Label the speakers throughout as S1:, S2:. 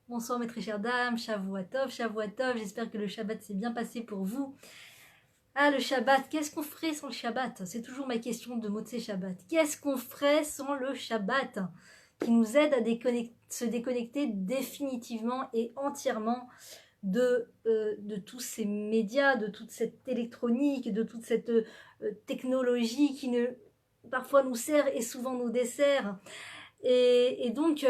S1: Bonsoir mes très chères dames, Shavua Tov, j'espère que le Shabbat s'est bien passé pour vous. Ah, le Shabbat, qu'est-ce qu'on ferait sans le Shabbat? C'est toujours ma question de Motzei Shabbat. Qu'est-ce qu'on ferait sans le Shabbat? Qui nous aide à se déconnecter définitivement et entièrement de tous ces médias, de toute cette électronique, de toute cette technologie qui parfois nous sert et souvent nous dessert. Et donc,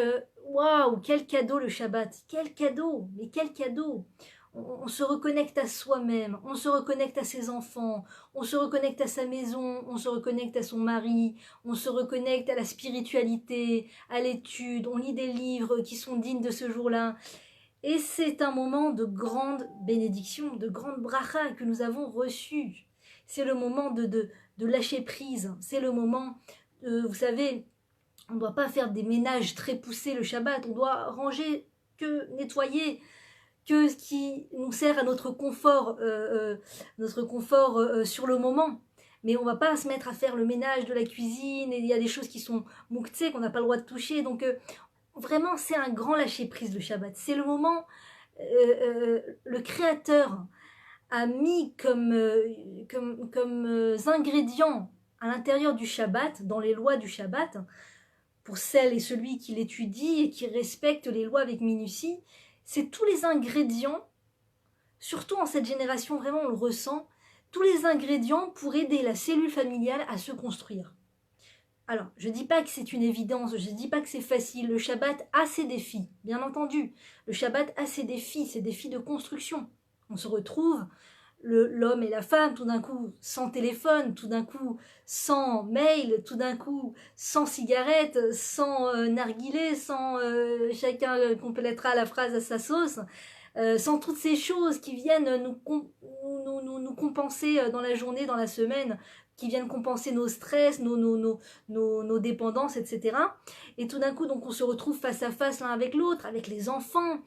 S1: waouh, quel cadeau le Shabbat! Quel cadeau! Mais quel cadeau! On se reconnecte à soi-même, on se reconnecte à ses enfants, on se reconnecte à sa maison, on se reconnecte à son mari, on se reconnecte à la spiritualité, à l'étude, on lit des livres qui sont dignes de ce jour-là. Et c'est un moment de grande bénédiction, de grande bracha que nous avons reçu. C'est le moment de lâcher prise, c'est le moment, vous savez, on ne doit pas faire des ménages très poussés le Shabbat, on doit ranger que nettoyer que ce qui nous sert à notre confort sur le moment. Mais on ne va pas se mettre à faire le ménage de la cuisine, et il y a des choses qui sont mouktsé, qu'on n'a pas le droit de toucher. Donc vraiment, c'est un grand lâcher-prise le Shabbat. C'est le moment, le Créateur a mis comme ingrédients à l'intérieur du Shabbat, dans les lois du Shabbat, pour celle et celui qui l'étudie et qui respecte les lois avec minutie, c'est tous les ingrédients, surtout en cette génération, vraiment on le ressent, tous les ingrédients pour aider la cellule familiale à se construire. Alors, je ne dis pas que c'est une évidence, je ne dis pas que c'est facile, le Shabbat a ses défis, bien entendu. Le Shabbat a ses défis de construction. On se retrouve, l'homme et la femme, tout d'un coup sans téléphone, tout d'un coup sans mail, tout d'un coup sans cigarette, sans narguilé, sans chacun complétera la phrase à sa sauce, sans toutes ces choses qui viennent nous compenser dans la journée, dans la semaine, qui viennent compenser nos stress, nos dépendances, etc. Et tout d'un coup, donc, on se retrouve face à face l'un avec l'autre, avec les enfants.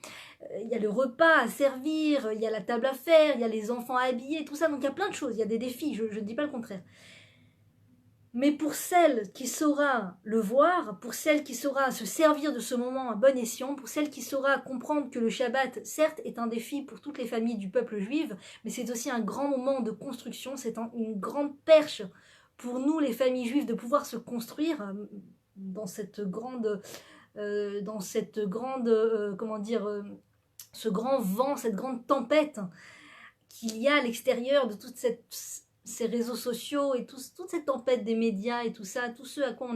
S1: Il y a le repas à servir, il y a la table à faire, il y a les enfants à habiller, tout ça. Donc il y a plein de choses, il y a des défis, je ne dis pas le contraire. Mais pour celle qui saura le voir, pour celle qui saura se servir de ce moment à bon escient, pour celle qui saura comprendre que le Shabbat, certes, est un défi pour toutes les familles du peuple juif, mais c'est aussi un grand moment de construction, c'est une grande perche pour nous, les familles juives, de pouvoir se construire dans cette grande, comment dire, ce grand vent, cette grande tempête qu'il y a à l'extérieur de ces réseaux sociaux et toute cette tempête des médias et tout ça, tout ce à quoi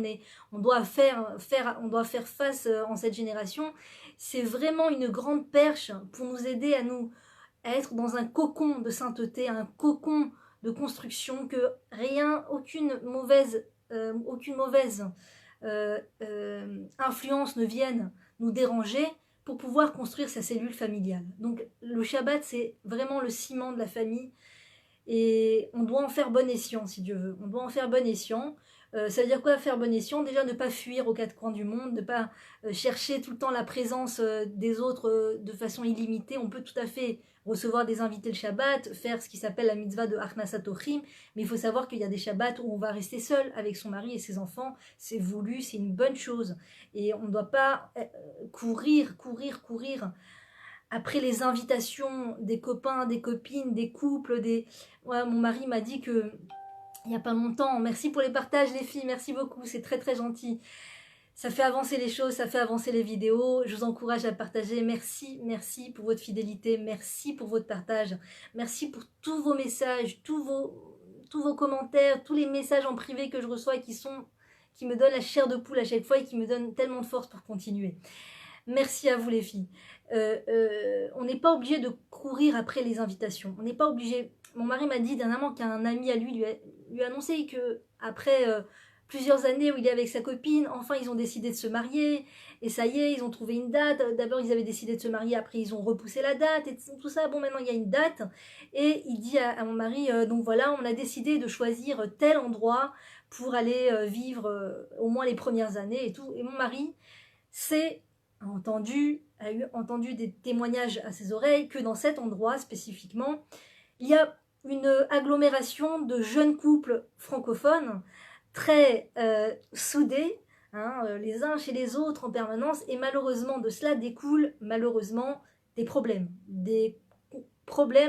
S1: on doit faire face en cette génération, c'est vraiment une grande perche pour nous aider à être dans un cocon de sainteté, un cocon de construction, que aucune mauvaise influence ne vienne nous déranger pour pouvoir construire sa cellule familiale. Donc le Shabbat, c'est vraiment le ciment de la famille et on doit en faire bon escient, si Dieu veut. On doit en faire bon escient. Ça veut dire quoi faire bon escient? Déjà ne pas fuir aux quatre coins du monde, ne pas chercher tout le temps la présence des autres de façon illimitée. On peut tout à fait recevoir des invités le Shabbat, faire ce qui s'appelle la mitzvah de Achnasat Ochim, mais il faut savoir qu'il y a des Shabbats où on va rester seul avec son mari et ses enfants. C'est voulu, c'est une bonne chose. Et on ne doit pas courir après les invitations des copains, des copines, des couples, Ouais, mon mari m'a dit que il n'y a pas longtemps, merci pour les partages les filles, merci beaucoup, c'est très très gentil. Ça fait avancer les choses, ça fait avancer les vidéos, je vous encourage à partager, merci pour votre fidélité, merci pour votre partage, merci pour tous vos messages, tous vos commentaires, tous les messages en privé que je reçois et qui me donnent la chair de poule à chaque fois et qui me donnent tellement de force pour continuer. Merci à vous les filles. On n'est pas obligé de courir après les invitations. On n'est pas obligé. Mon mari m'a dit dernièrement qu'un ami à lui a annoncé que après plusieurs années où il est avec sa copine, enfin ils ont décidé de se marier et ça y est, ils ont trouvé une date. D'abord ils avaient décidé de se marier, après ils ont repoussé la date et tout ça. Bon, maintenant il y a une date et il dit à mon mari donc voilà, on a décidé de choisir tel endroit pour aller vivre au moins les premières années et tout. Et mon mari a eu entendu des témoignages à ses oreilles que dans cet endroit spécifiquement, il y a une agglomération de jeunes couples francophones très soudés, hein, les uns chez les autres en permanence, et malheureusement de cela découlent malheureusement des problèmes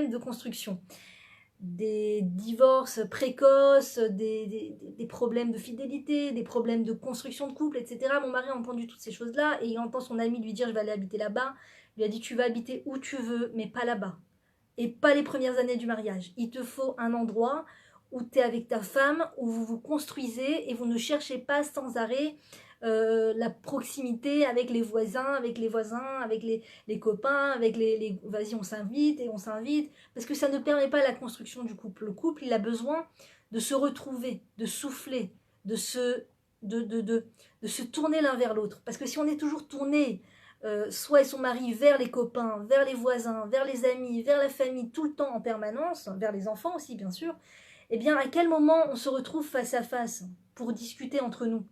S1: de construction, des divorces précoces, des problèmes de fidélité, des problèmes de construction de couple, etc. Mon mari a entendu toutes ces choses-là et il entend son ami lui dire je vais aller habiter là-bas. Il lui a dit tu vas habiter où tu veux, mais pas là-bas. Et pas les premières années du mariage. Il te faut un endroit où tu es avec ta femme, où vous vous construisez et vous ne cherchez pas sans arrêt la proximité avec les voisins, avec les copains, avec vas-y on s'invite et on s'invite, parce que ça ne permet pas la construction du couple. Le couple, il a besoin de se retrouver, de souffler, de se tourner l'un vers l'autre. Parce que si on est toujours tourné, soit et son mari vers les copains, vers les voisins, vers les amis, vers la famille, tout le temps en permanence, vers les enfants aussi bien sûr, eh bien à quel moment on se retrouve face à face pour discuter entre nous?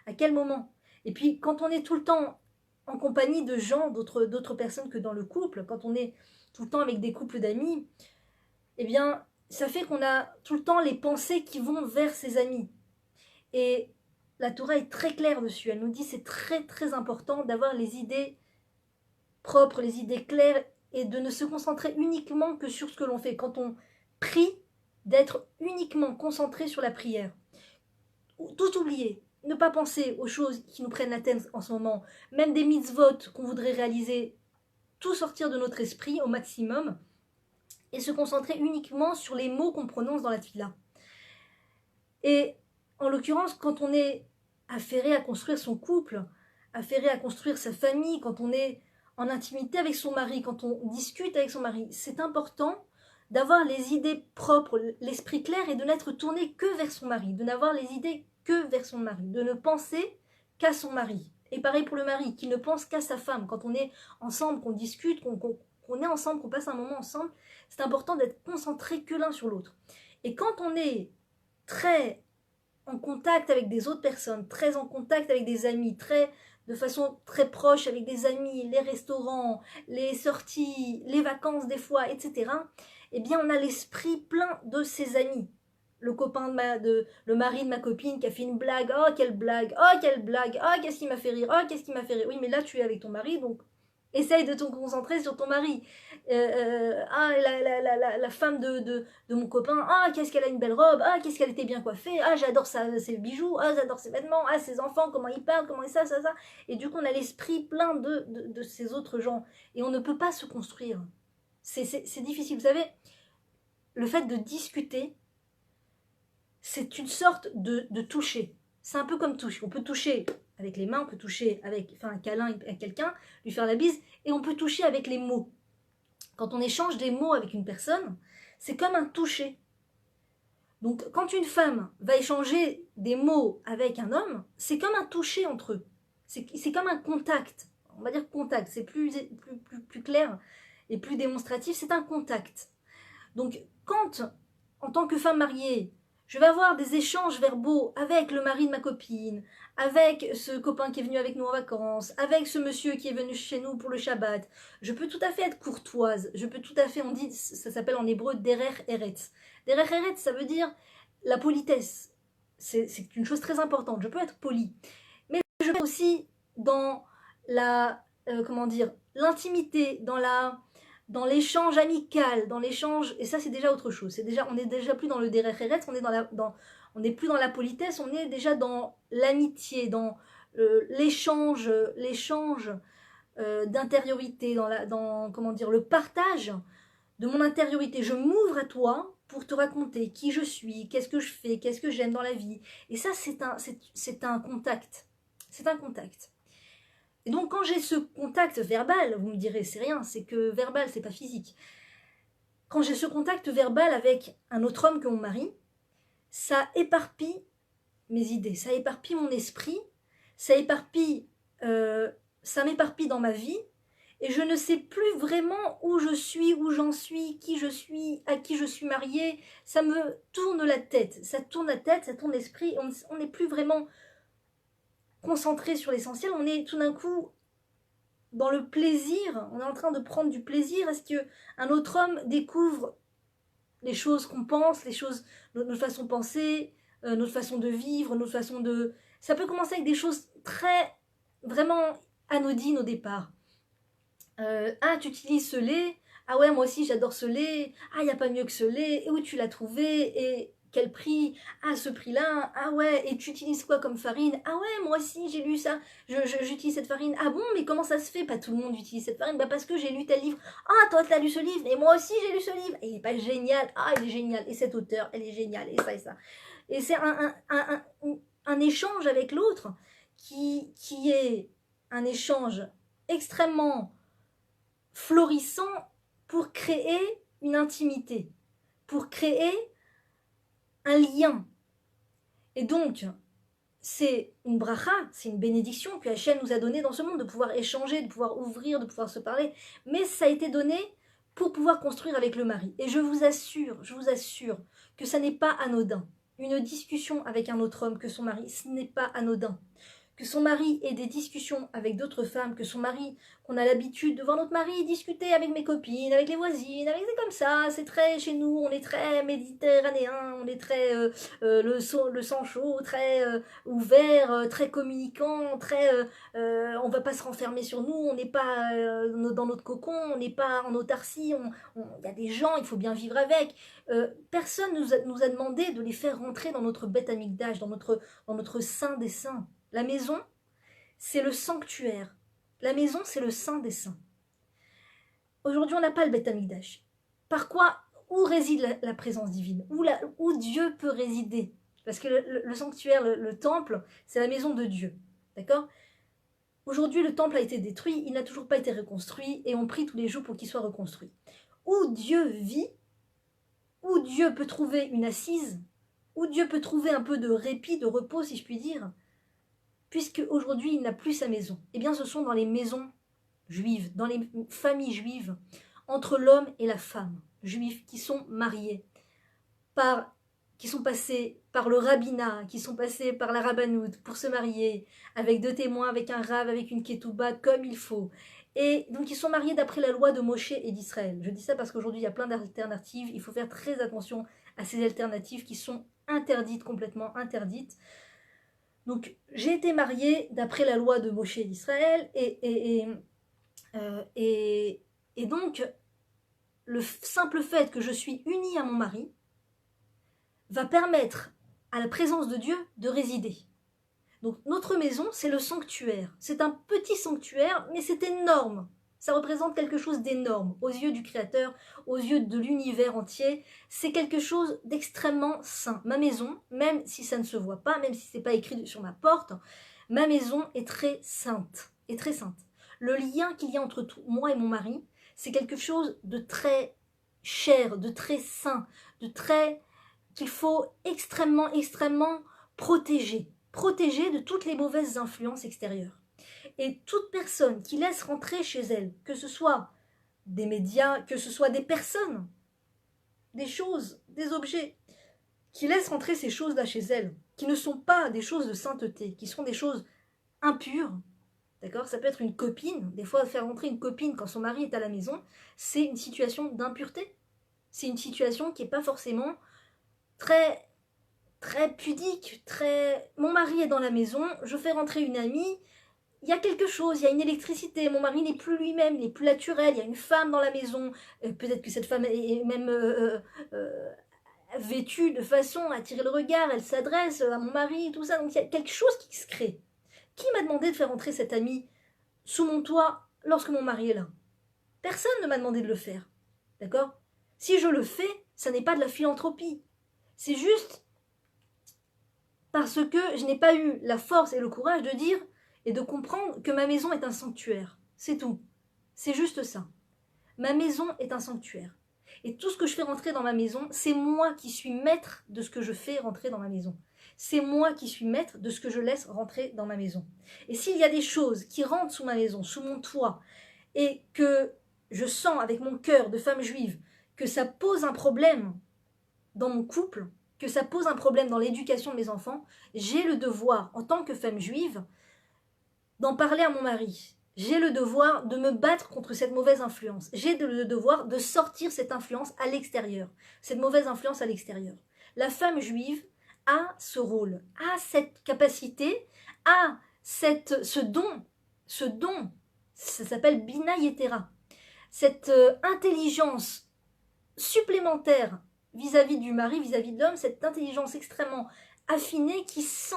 S1: À quel moment? Et puis quand on est tout le temps en compagnie de gens, d'autres personnes que dans le couple, quand on est tout le temps avec des couples d'amis, eh bien ça fait qu'on a tout le temps les pensées qui vont vers ses amis. Et la Torah est très claire dessus. Elle nous dit c'est très très important d'avoir les idées propres, les idées claires et de ne se concentrer uniquement que sur ce que l'on fait. Quand on prie, d'être uniquement concentré sur la prière. Tout oublier. Ne pas penser aux choses qui nous prennent la tête en ce moment. Même des mitzvot qu'on voudrait réaliser. Tout sortir de notre esprit au maximum. Et se concentrer uniquement sur les mots qu'on prononce dans la tefila. Et en l'occurrence, quand on est affairé à construire son couple, affairé à construire sa famille, quand on est en intimité avec son mari, quand on discute avec son mari, c'est important d'avoir les idées propres, l'esprit clair et de n'être tourné que vers son mari, de n'avoir les idées que vers son mari, de ne penser qu'à son mari. Et pareil pour le mari, qui ne pense qu'à sa femme. Quand on est ensemble, qu'on discute, qu'on est ensemble, qu'on passe un moment ensemble, c'est important d'être concentré que l'un sur l'autre. Et quand on est très en contact avec des autres personnes, très en contact avec des amis, de façon très proche avec des amis, les restaurants, les sorties, les vacances des fois, etc., eh bien on a l'esprit plein de ses amis. Le mari de ma copine qui a fait une blague, oh quelle blague, oh qu'est-ce qui m'a fait rire, oh qu'est-ce qui m'a fait rire. Oui mais là tu es avec ton mari, donc essaye de te concentrer sur ton mari. La femme de mon copain, ah qu'est-ce qu'elle a une belle robe, ah qu'est-ce qu'elle était bien coiffée, ah j'adore ses bijoux, ah j'adore ses vêtements, ah ses enfants, comment ils parlent, comment ils ça. Et du coup on a l'esprit plein de ces autres gens. Et on ne peut pas se construire. C'est difficile. Vous savez, le fait de discuter, c'est une sorte de toucher. C'est un peu comme toucher. On peut toucher avec les mains, on peut toucher avec un câlin à quelqu'un, lui faire la bise, et on peut toucher avec les mots. Quand on échange des mots avec une personne, c'est comme un toucher. Donc quand une femme va échanger des mots avec un homme, c'est comme un toucher entre eux. C'est comme un contact. On va dire contact, c'est plus clair et plus démonstratif, c'est un contact. Donc quand, en tant que femme mariée, je vais avoir des échanges verbaux avec le mari de ma copine, avec ce copain qui est venu avec nous en vacances, avec ce monsieur qui est venu chez nous pour le Shabbat. Je peux tout à fait être courtoise. Je peux tout à fait, on dit, ça s'appelle en hébreu derer eretz. Derer eretz, ça veut dire la politesse. C'est une chose très importante. Je peux être polie. Mais je peux aussi dans l'intimité, dans l'échange amical, dans l'échange, et ça c'est déjà autre chose. On est déjà plus dans le derech eretz, on n'est plus dans la politesse, on est déjà dans l'amitié, dans l'échange d'intériorité, le partage de mon intériorité. Je m'ouvre à toi pour te raconter qui je suis, qu'est-ce que je fais, qu'est-ce que j'aime dans la vie. Et ça c'est un contact. C'est un contact. Et donc quand j'ai ce contact verbal, vous me direz c'est rien, c'est que verbal, c'est pas physique. Quand j'ai ce contact verbal avec un autre homme que mon mari, ça éparpille mes idées, ça éparpille mon esprit, ça m'éparpille dans ma vie, et je ne sais plus vraiment où je suis, où j'en suis, qui je suis, à qui je suis mariée. Ça me tourne la tête, ça tourne l'esprit, on n'est plus vraiment concentré sur l'essentiel, on est tout d'un coup dans le plaisir, on est en train de prendre du plaisir à ce qu'un autre homme découvre les choses qu'on pense, notre façon de penser, notre façon de vivre, notre façon de... Ça peut commencer avec des choses très, vraiment anodines au départ. Ah, tu utilises ce lait? Ah ouais, moi aussi j'adore ce lait. Ah, il n'y a pas mieux que ce lait. Et où tu l'as trouvé? Et quel prix? Ah, ce prix-là. Ah ouais, et tu utilises quoi comme farine? Ah ouais, moi aussi j'ai lu ça. J'utilise cette farine. Ah bon, mais comment ça se fait? Pas tout le monde utilise cette farine. Bah parce que j'ai lu tel livre. Ah, toi t'as lu ce livre. Et moi aussi j'ai lu ce livre. Et il est pas génial. Ah, il est génial. Et cet auteur, elle est géniale. Et ça et ça. Et c'est un échange avec l'autre qui est un échange extrêmement florissant pour créer une intimité, pour créer un lien. Et donc, c'est une bracha, c'est une bénédiction que Hachem nous a donnée dans ce monde, de pouvoir échanger, de pouvoir ouvrir, de pouvoir se parler. Mais ça a été donné pour pouvoir construire avec le mari. Et je vous assure que ça n'est pas anodin. Une discussion avec un autre homme que son mari, ce n'est pas anodin. Que son mari ait des discussions avec d'autres femmes, que son mari, qu'on a l'habitude de voir notre mari discuter avec mes copines, avec les voisines, avec c'est comme ça, c'est très chez nous, on est très méditerranéen, on est très le sang chaud, très ouvert, très communicant, très on va pas se renfermer sur nous, on n'est pas dans notre cocon, on n'est pas en autarcie, il y a des gens, il faut bien vivre avec. Personne nous a demandé de les faire rentrer dans notre bête amygdale, dans notre sein des saints. La maison, c'est le sanctuaire. La maison, c'est le saint des saints. Aujourd'hui, on n'a pas le Beth Amikdash. Par quoi? Où réside la présence divine? Où Dieu peut résider? Parce que le sanctuaire, le temple, c'est la maison de Dieu. D'accord? Aujourd'hui, le temple a été détruit, il n'a toujours pas été reconstruit, et on prie tous les jours pour qu'il soit reconstruit. Où Dieu vit, où Dieu peut trouver une assise, où Dieu peut trouver un peu de répit, de repos, si je puis dire, puisque aujourd'hui il n'a plus sa maison. Eh bien, ce sont dans les maisons juives, dans les familles juives, entre l'homme et la femme juive qui sont mariés, qui sont passés par le rabbinat, qui sont passés par la rabbanoute pour se marier, avec 2 témoins, avec un rave, avec une ketouba, comme il faut. Et donc ils sont mariés d'après la loi de Moshe et d'Israël. Je dis ça parce qu'aujourd'hui il y a plein d'alternatives, il faut faire très attention à ces alternatives qui sont interdites, complètement interdites. Donc, j'ai été mariée d'après la loi de Moshe d'Israël et donc, le simple fait que je suis unie à mon mari va permettre à la présence de Dieu de résider. Donc, notre maison, c'est le sanctuaire. C'est un petit sanctuaire, mais c'est énorme. Ça représente quelque chose d'énorme aux yeux du Créateur, aux yeux de l'univers entier. C'est quelque chose d'extrêmement saint. Ma maison, même si ça ne se voit pas, même si ce n'est pas écrit sur ma porte, ma maison est très sainte. Est très sainte. Le lien qu'il y a entre moi et mon mari, c'est quelque chose de très cher, de très saint, de très qu'il faut extrêmement, extrêmement protéger. Protéger de toutes les mauvaises influences extérieures. Et toute personne qui laisse rentrer chez elle, que ce soit des médias, que ce soit des personnes, des choses, des objets, qui laissent rentrer ces choses-là chez elle, qui ne sont pas des choses de sainteté, qui sont des choses impures, d'accord? Ça peut être une copine, des fois faire rentrer une copine quand son mari est à la maison, c'est une situation d'impureté. C'est une situation qui n'est pas forcément très, très pudique, très... Mon mari est dans la maison, je fais rentrer une amie, il y a quelque chose, il y a une électricité, mon mari n'est plus lui-même, il n'est plus naturel, il y a une femme dans la maison, peut-être que cette femme est même vêtue de façon à attirer le regard, elle s'adresse à mon mari, tout ça, donc il y a quelque chose qui se crée. Qui m'a demandé de faire entrer cette amie sous mon toit lorsque mon mari est là? Personne ne m'a demandé de le faire, d'accord? Si je le fais, ça n'est pas de la philanthropie, c'est juste parce que je n'ai pas eu la force et le courage de dire et de comprendre que ma maison est un sanctuaire. C'est tout. C'est juste ça. Ma maison est un sanctuaire. Et tout ce que je fais rentrer dans ma maison, c'est moi qui suis maître de ce que je fais rentrer dans ma maison. C'est moi qui suis maître de ce que je laisse rentrer dans ma maison. Et s'il y a des choses qui rentrent sous ma maison, sous mon toit, et que je sens avec mon cœur de femme juive que ça pose un problème dans mon couple, que ça pose un problème dans l'éducation de mes enfants, j'ai le devoir, en tant que femme juive, d'en parler à mon mari. J'ai le devoir de me battre contre cette mauvaise influence. J'ai le devoir de sortir cette influence à l'extérieur, cette mauvaise influence à l'extérieur. La femme juive a ce rôle, a cette capacité, a ce don, ça s'appelle Bina Yetera, cette intelligence supplémentaire vis-à-vis du mari, vis-à-vis de l'homme, cette intelligence extrêmement affinée qui sent,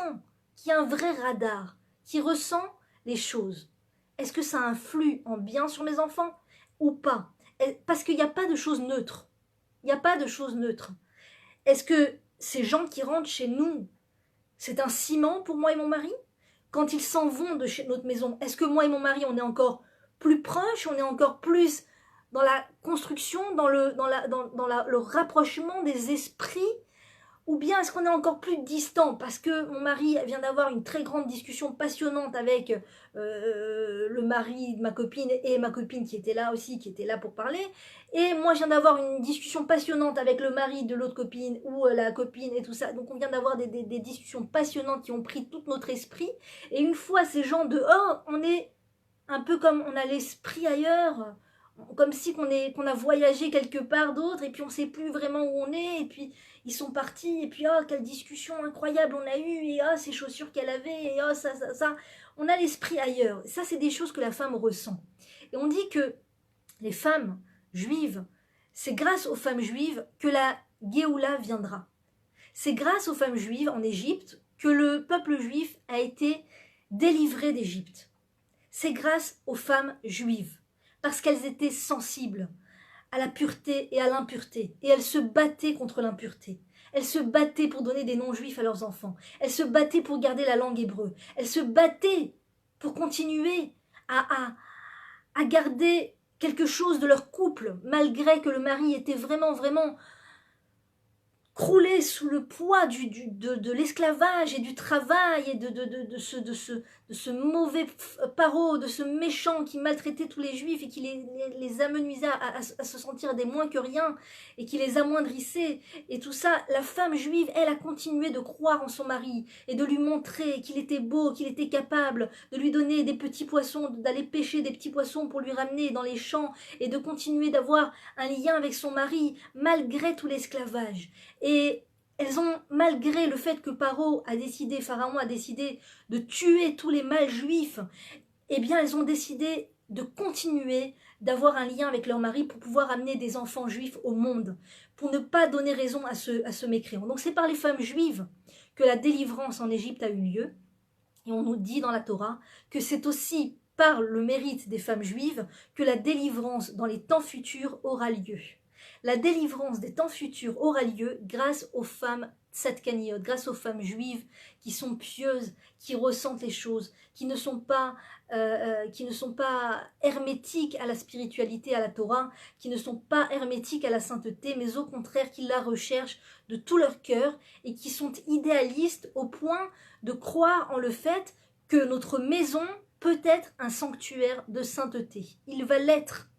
S1: qui a un vrai radar, qui ressent les choses. Est-ce que ça influe en bien sur mes enfants ou pas? Parce qu'il n'y a pas de choses neutres. Il n'y a pas de choses neutres. Est-ce que ces gens qui rentrent chez nous, c'est un ciment pour moi et mon mari? Quand ils s'en vont de chez notre maison, est-ce que moi et mon mari, on est encore plus proches, on est encore plus dans la construction, dans le rapprochement des esprits? Ou bien est-ce qu'on est encore plus distant parce que mon mari vient d'avoir une très grande discussion passionnante avec le mari de ma copine et ma copine qui était là aussi, qui était là pour parler. Et moi, je viens d'avoir une discussion passionnante avec le mari de l'autre copine ou la copine et tout ça. Donc, on vient d'avoir des discussions passionnantes qui ont pris tout notre esprit. Et une fois ces gens dehors, on est un peu comme on a l'esprit ailleurs, comme si qu'on a voyagé quelque part d'autre et puis on ne sait plus vraiment où on est et puis ils sont partis et puis oh quelle discussion incroyable on a eue et oh ces chaussures qu'elle avait et oh ça, on a l'esprit ailleurs. Ça c'est des choses que la femme ressent. Et on dit que les femmes juives, c'est grâce aux femmes juives que la Géoula viendra. C'est grâce aux femmes juives en Égypte que le peuple juif a été délivré d'Égypte. C'est grâce aux femmes juives, parce qu'elles étaient sensibles à la pureté et à l'impureté, et elles se battaient contre l'impureté. Elles se battaient pour donner des noms juifs à leurs enfants. Elles se battaient pour garder la langue hébreu. Elles se battaient pour continuer à garder quelque chose de leur couple, malgré que le mari était vraiment croulé sous le poids de l'esclavage et du travail et de ce mauvais paro, de ce méchant qui maltraitait tous les juifs et qui les amenuisait à se sentir des moins que rien et qui les amoindrissait. Et tout ça, la femme juive, elle a continué de croire en son mari et de lui montrer qu'il était beau, qu'il était capable de lui donner des petits poissons, d'aller pêcher des petits poissons pour lui ramener dans les champs et de continuer d'avoir un lien avec son mari malgré tout l'esclavage. Et elles ont, malgré le fait que Pharaon a décidé de tuer tous les mâles juifs, eh bien elles ont décidé de continuer d'avoir un lien avec leur mari pour pouvoir amener des enfants juifs au monde, pour ne pas donner raison à ce mécréant. Donc c'est par les femmes juives que la délivrance en Égypte a eu lieu, et on nous dit dans la Torah que c'est aussi par le mérite des femmes juives que la délivrance dans les temps futurs aura lieu. La délivrance des temps futurs aura lieu grâce aux femmes tzadkaniyot, grâce aux femmes juives qui sont pieuses, qui ressentent les choses, qui ne sont pas hermétiques à la spiritualité, à la Torah, qui ne sont pas hermétiques à la sainteté, mais au contraire qui la recherchent de tout leur cœur et qui sont idéalistes au point de croire en le fait que notre maison peut être un sanctuaire de sainteté. Il va l'être.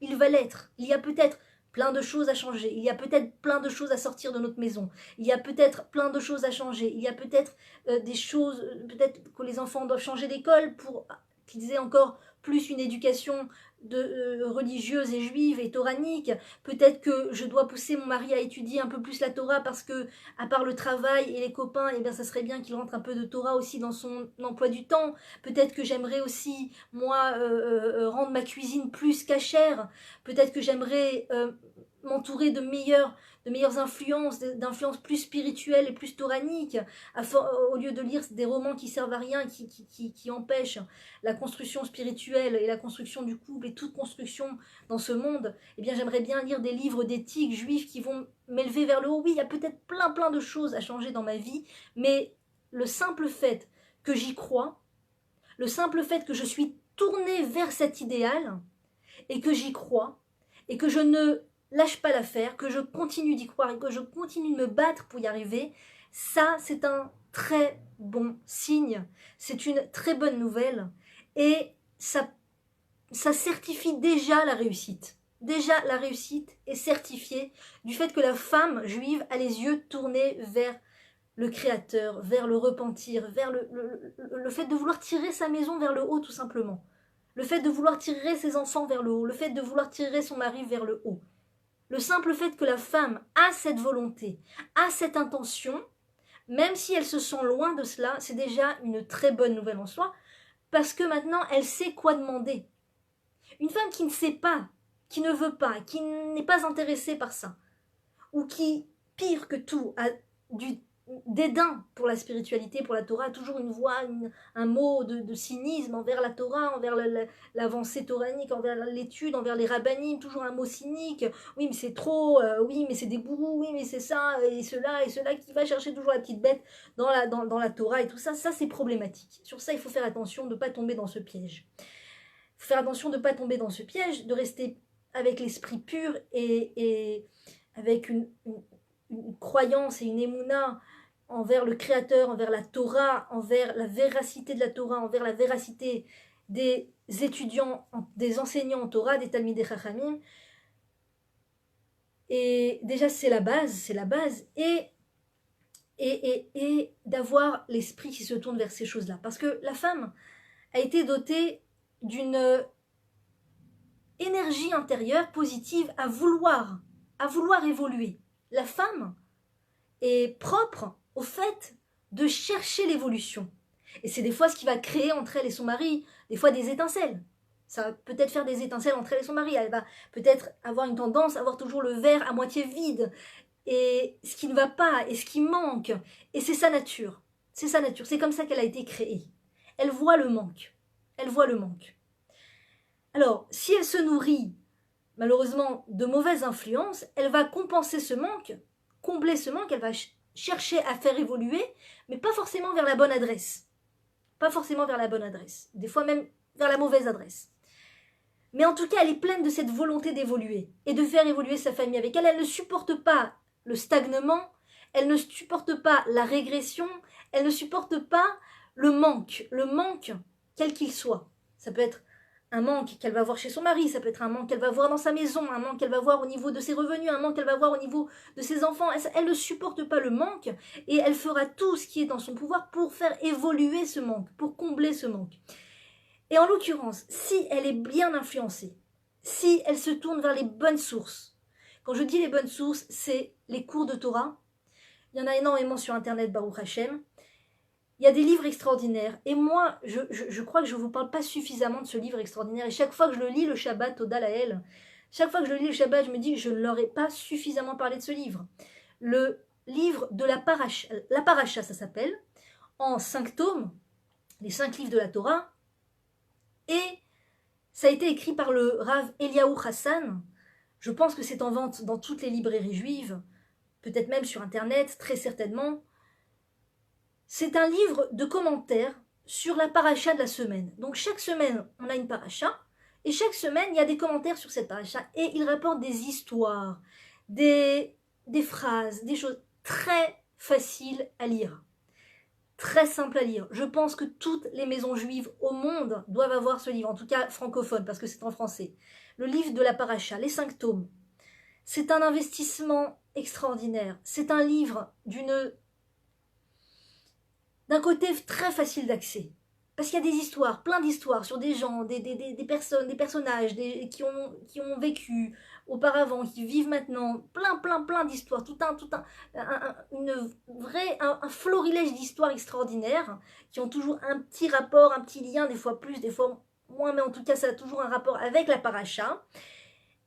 S1: Il va l'être. Il y a peut-être plein de choses à changer, il y a peut-être plein de choses à sortir de notre maison, il y a peut-être plein de choses à changer, il y a peut-être des choses, peut-être que les enfants doivent changer d'école pour qu'ils aient encore plus une éducation religieuse et juive et toranique, peut-être que je dois pousser mon mari à étudier un peu plus la Torah parce que, à part le travail et les copains, eh bien ça serait bien qu'il rentre un peu de Torah aussi dans son emploi du temps, peut-être que j'aimerais aussi, moi, rendre ma cuisine plus cachère, peut-être que j'aimerais m'entourer de meilleures influences, d'influences plus spirituelles et plus toraniques, au lieu de lire des romans qui servent à rien, qui empêchent la construction spirituelle et la construction du couple et toute construction dans ce monde. Eh bien j'aimerais bien lire des livres d'éthique juifs qui vont m'élever vers le haut. Oui, il y a peut-être plein de choses à changer dans ma vie, mais le simple fait que j'y crois, le simple fait que je suis tournée vers cet idéal et que j'y crois et que je ne lâche pas l'affaire, que je continue d'y croire et que je continue de me battre pour y arriver, ça c'est un très bon signe, c'est une très bonne nouvelle et ça certifie déjà la réussite. Déjà la réussite est certifiée du fait que la femme juive a les yeux tournés vers le Créateur, vers le repentir, vers le fait de vouloir tirer sa maison vers le haut tout simplement. Le fait de vouloir tirer ses enfants vers le haut, le fait de vouloir tirer son mari vers le haut. Le simple fait que la femme a cette volonté, a cette intention, même si elle se sent loin de cela, c'est déjà une très bonne nouvelle en soi, parce que maintenant elle sait quoi demander. Une femme qui ne sait pas, qui ne veut pas, qui n'est pas intéressée par ça, ou qui, pire que tout, a du dédain pour la spiritualité, pour la Torah, a toujours une voix, un mot de cynisme envers la Torah, envers l'avancée toranique, envers l'étude, envers les rabbinim, toujours un mot cynique. Oui, mais c'est trop, oui, mais c'est des bourreaux, oui, mais c'est ça, et cela, qui va chercher toujours la petite bête dans la Torah et tout ça. Ça, c'est problématique. Sur ça, il faut faire attention de ne pas tomber dans ce piège. Il faut faire attention de ne pas tomber dans ce piège, de rester avec l'esprit pur et avec une croyance et une émouna envers le Créateur, envers la Torah, envers la véracité de la Torah, envers la véracité des étudiants, des enseignants en Torah, des Talmidei Chachamim. Et déjà, c'est la base, et d'avoir l'esprit qui se tourne vers ces choses-là. Parce que la femme a été dotée d'une énergie intérieure positive à vouloir évoluer. La femme est propre au fait de chercher l'évolution. Et c'est des fois ce qui va créer entre elle et son mari, des fois des étincelles. Ça va peut-être faire des étincelles entre elle et son mari. Elle va peut-être avoir une tendance à avoir toujours le verre à moitié vide. Et ce qui ne va pas, et ce qui manque. Et c'est sa nature. C'est sa nature. C'est comme ça qu'elle a été créée. Elle voit le manque. Elle voit le manque. Alors, si elle se nourrit, malheureusement, de mauvaises influences, elle va compenser ce manque, combler ce manque, elle va chercher à faire évoluer, mais pas forcément vers la bonne adresse. Pas forcément vers la bonne adresse. Des fois même vers la mauvaise adresse. Mais en tout cas, elle est pleine de cette volonté d'évoluer et de faire évoluer sa famille avec elle. Elle ne supporte pas le stagnement, elle ne supporte pas la régression, elle ne supporte pas le manque quel qu'il soit. Ça peut être un manque qu'elle va voir chez son mari, ça peut être un manque qu'elle va voir dans sa maison, un manque qu'elle va voir au niveau de ses revenus, un manque qu'elle va voir au niveau de ses enfants. Elle ne supporte pas le manque et elle fera tout ce qui est dans son pouvoir pour faire évoluer ce manque, pour combler ce manque. Et en l'occurrence, si elle est bien influencée, si elle se tourne vers les bonnes sources, quand je dis les bonnes sources, c'est les cours de Torah. Il y en a énormément sur Internet, Baruch Hashem. Il y a des livres extraordinaires. Et moi, je crois que je ne vous parle pas suffisamment de ce livre extraordinaire. Et chaque fois que je le lis, le Shabbat, Toda Lael, chaque fois que je le lis le Shabbat, je me dis, je ne leur ai pas suffisamment parlé de ce livre. Le livre de la Paracha, ça s'appelle, en 5 tomes, les 5 livres de la Torah. Et ça a été écrit par le Rav Eliaou Hassan. Je pense que c'est en vente dans toutes les librairies juives, peut-être même sur Internet, très certainement. C'est un livre de commentaires sur la paracha de la semaine. Donc chaque semaine, on a une paracha, et chaque semaine, il y a des commentaires sur cette paracha, et il rapporte des histoires, des phrases, des choses très faciles à lire, très simples à lire. Je pense que toutes les maisons juives au monde doivent avoir ce livre, en tout cas francophone, parce que c'est en français. Le livre de la paracha, les 5 tomes. C'est un investissement extraordinaire. C'est un livre d'un côté très facile d'accès. Parce qu'il y a des histoires, plein d'histoires sur des gens, des personnes, des personnages qui ont vécu auparavant, qui vivent maintenant. Plein d'histoires. Un florilège d'histoires extraordinaires qui ont toujours un petit rapport, un petit lien, des fois plus, des fois moins, mais en tout cas, ça a toujours un rapport avec la paracha.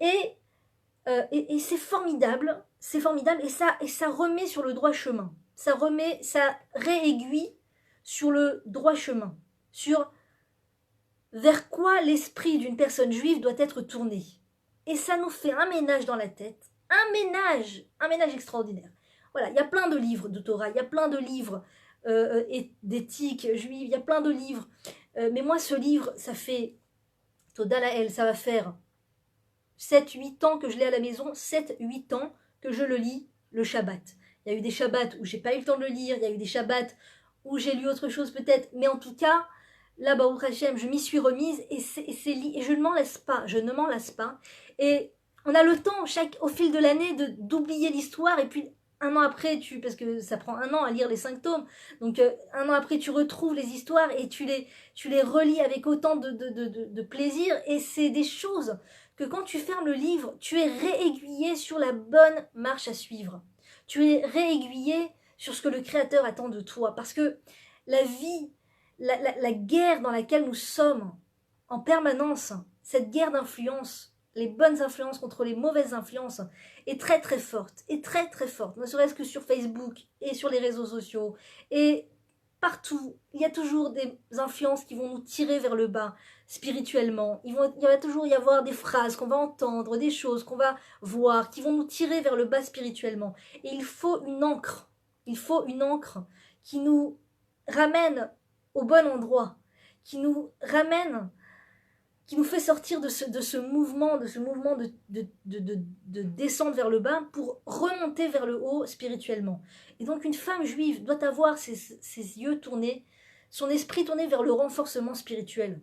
S1: Et c'est formidable, et ça remet sur le droit chemin. Ça réaiguille sur le droit chemin, sur vers quoi l'esprit d'une personne juive doit être tourné. Et ça nous fait un ménage dans la tête, un ménage extraordinaire. Voilà, il y a plein de livres de Torah, il y a plein de livres d'éthique juive, il y a plein de livres. Mais moi, ce livre, ça fait, Toda Lael, ça va faire 7-8 ans que je l'ai à la maison, 7-8 ans que je le lis le Shabbat. Il y a eu des Shabbats où j'ai pas eu le temps de le lire, il y a eu des Shabbats où j'ai lu autre chose peut-être, mais en tout cas, là, Baruch Hashem, je m'y suis remise et je ne m'en lasse pas, Et on a le temps, au fil de l'année, d'oublier l'histoire, et puis un an après, parce que ça prend un an à lire les 5 tomes, donc un an après, tu retrouves les histoires et tu les relis avec autant de plaisir, et c'est des choses que quand tu fermes le livre, tu es réaiguillé sur la bonne marche à suivre. Tu es réaiguillé sur ce que le Créateur attend de toi. Parce que la vie la guerre dans laquelle nous sommes en permanence, cette guerre d'influence, les bonnes influences contre les mauvaises influences, est très très forte, ne serait-ce que sur Facebook et sur les réseaux sociaux, et partout, il y a toujours des influences qui vont nous tirer vers le bas spirituellement, il va toujours y avoir des phrases qu'on va entendre, des choses qu'on va voir, qui vont nous tirer vers le bas spirituellement, et il faut une encre qui nous ramène au bon endroit, qui nous ramène, qui nous fait sortir de ce mouvement, de descendre vers le bas pour remonter vers le haut spirituellement. Et donc une femme juive doit avoir ses yeux tournés, son esprit tourné vers le renforcement spirituel,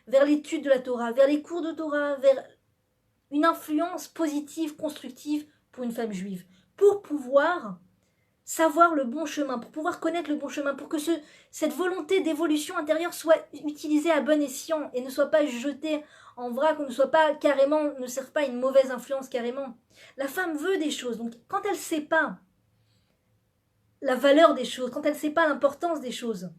S1: vers l'étude de la Torah, vers les cours de Torah, vers une influence positive, constructive pour une femme juive, pour pouvoir savoir le bon chemin, pour pouvoir connaître le bon chemin, pour que cette volonté d'évolution intérieure soit utilisée à bon escient et ne soit pas jetée en vrac, ou ne serve pas à une mauvaise influence carrément. La femme veut des choses, donc quand elle ne sait pas la valeur des choses, quand elle ne sait pas l'importance des choses,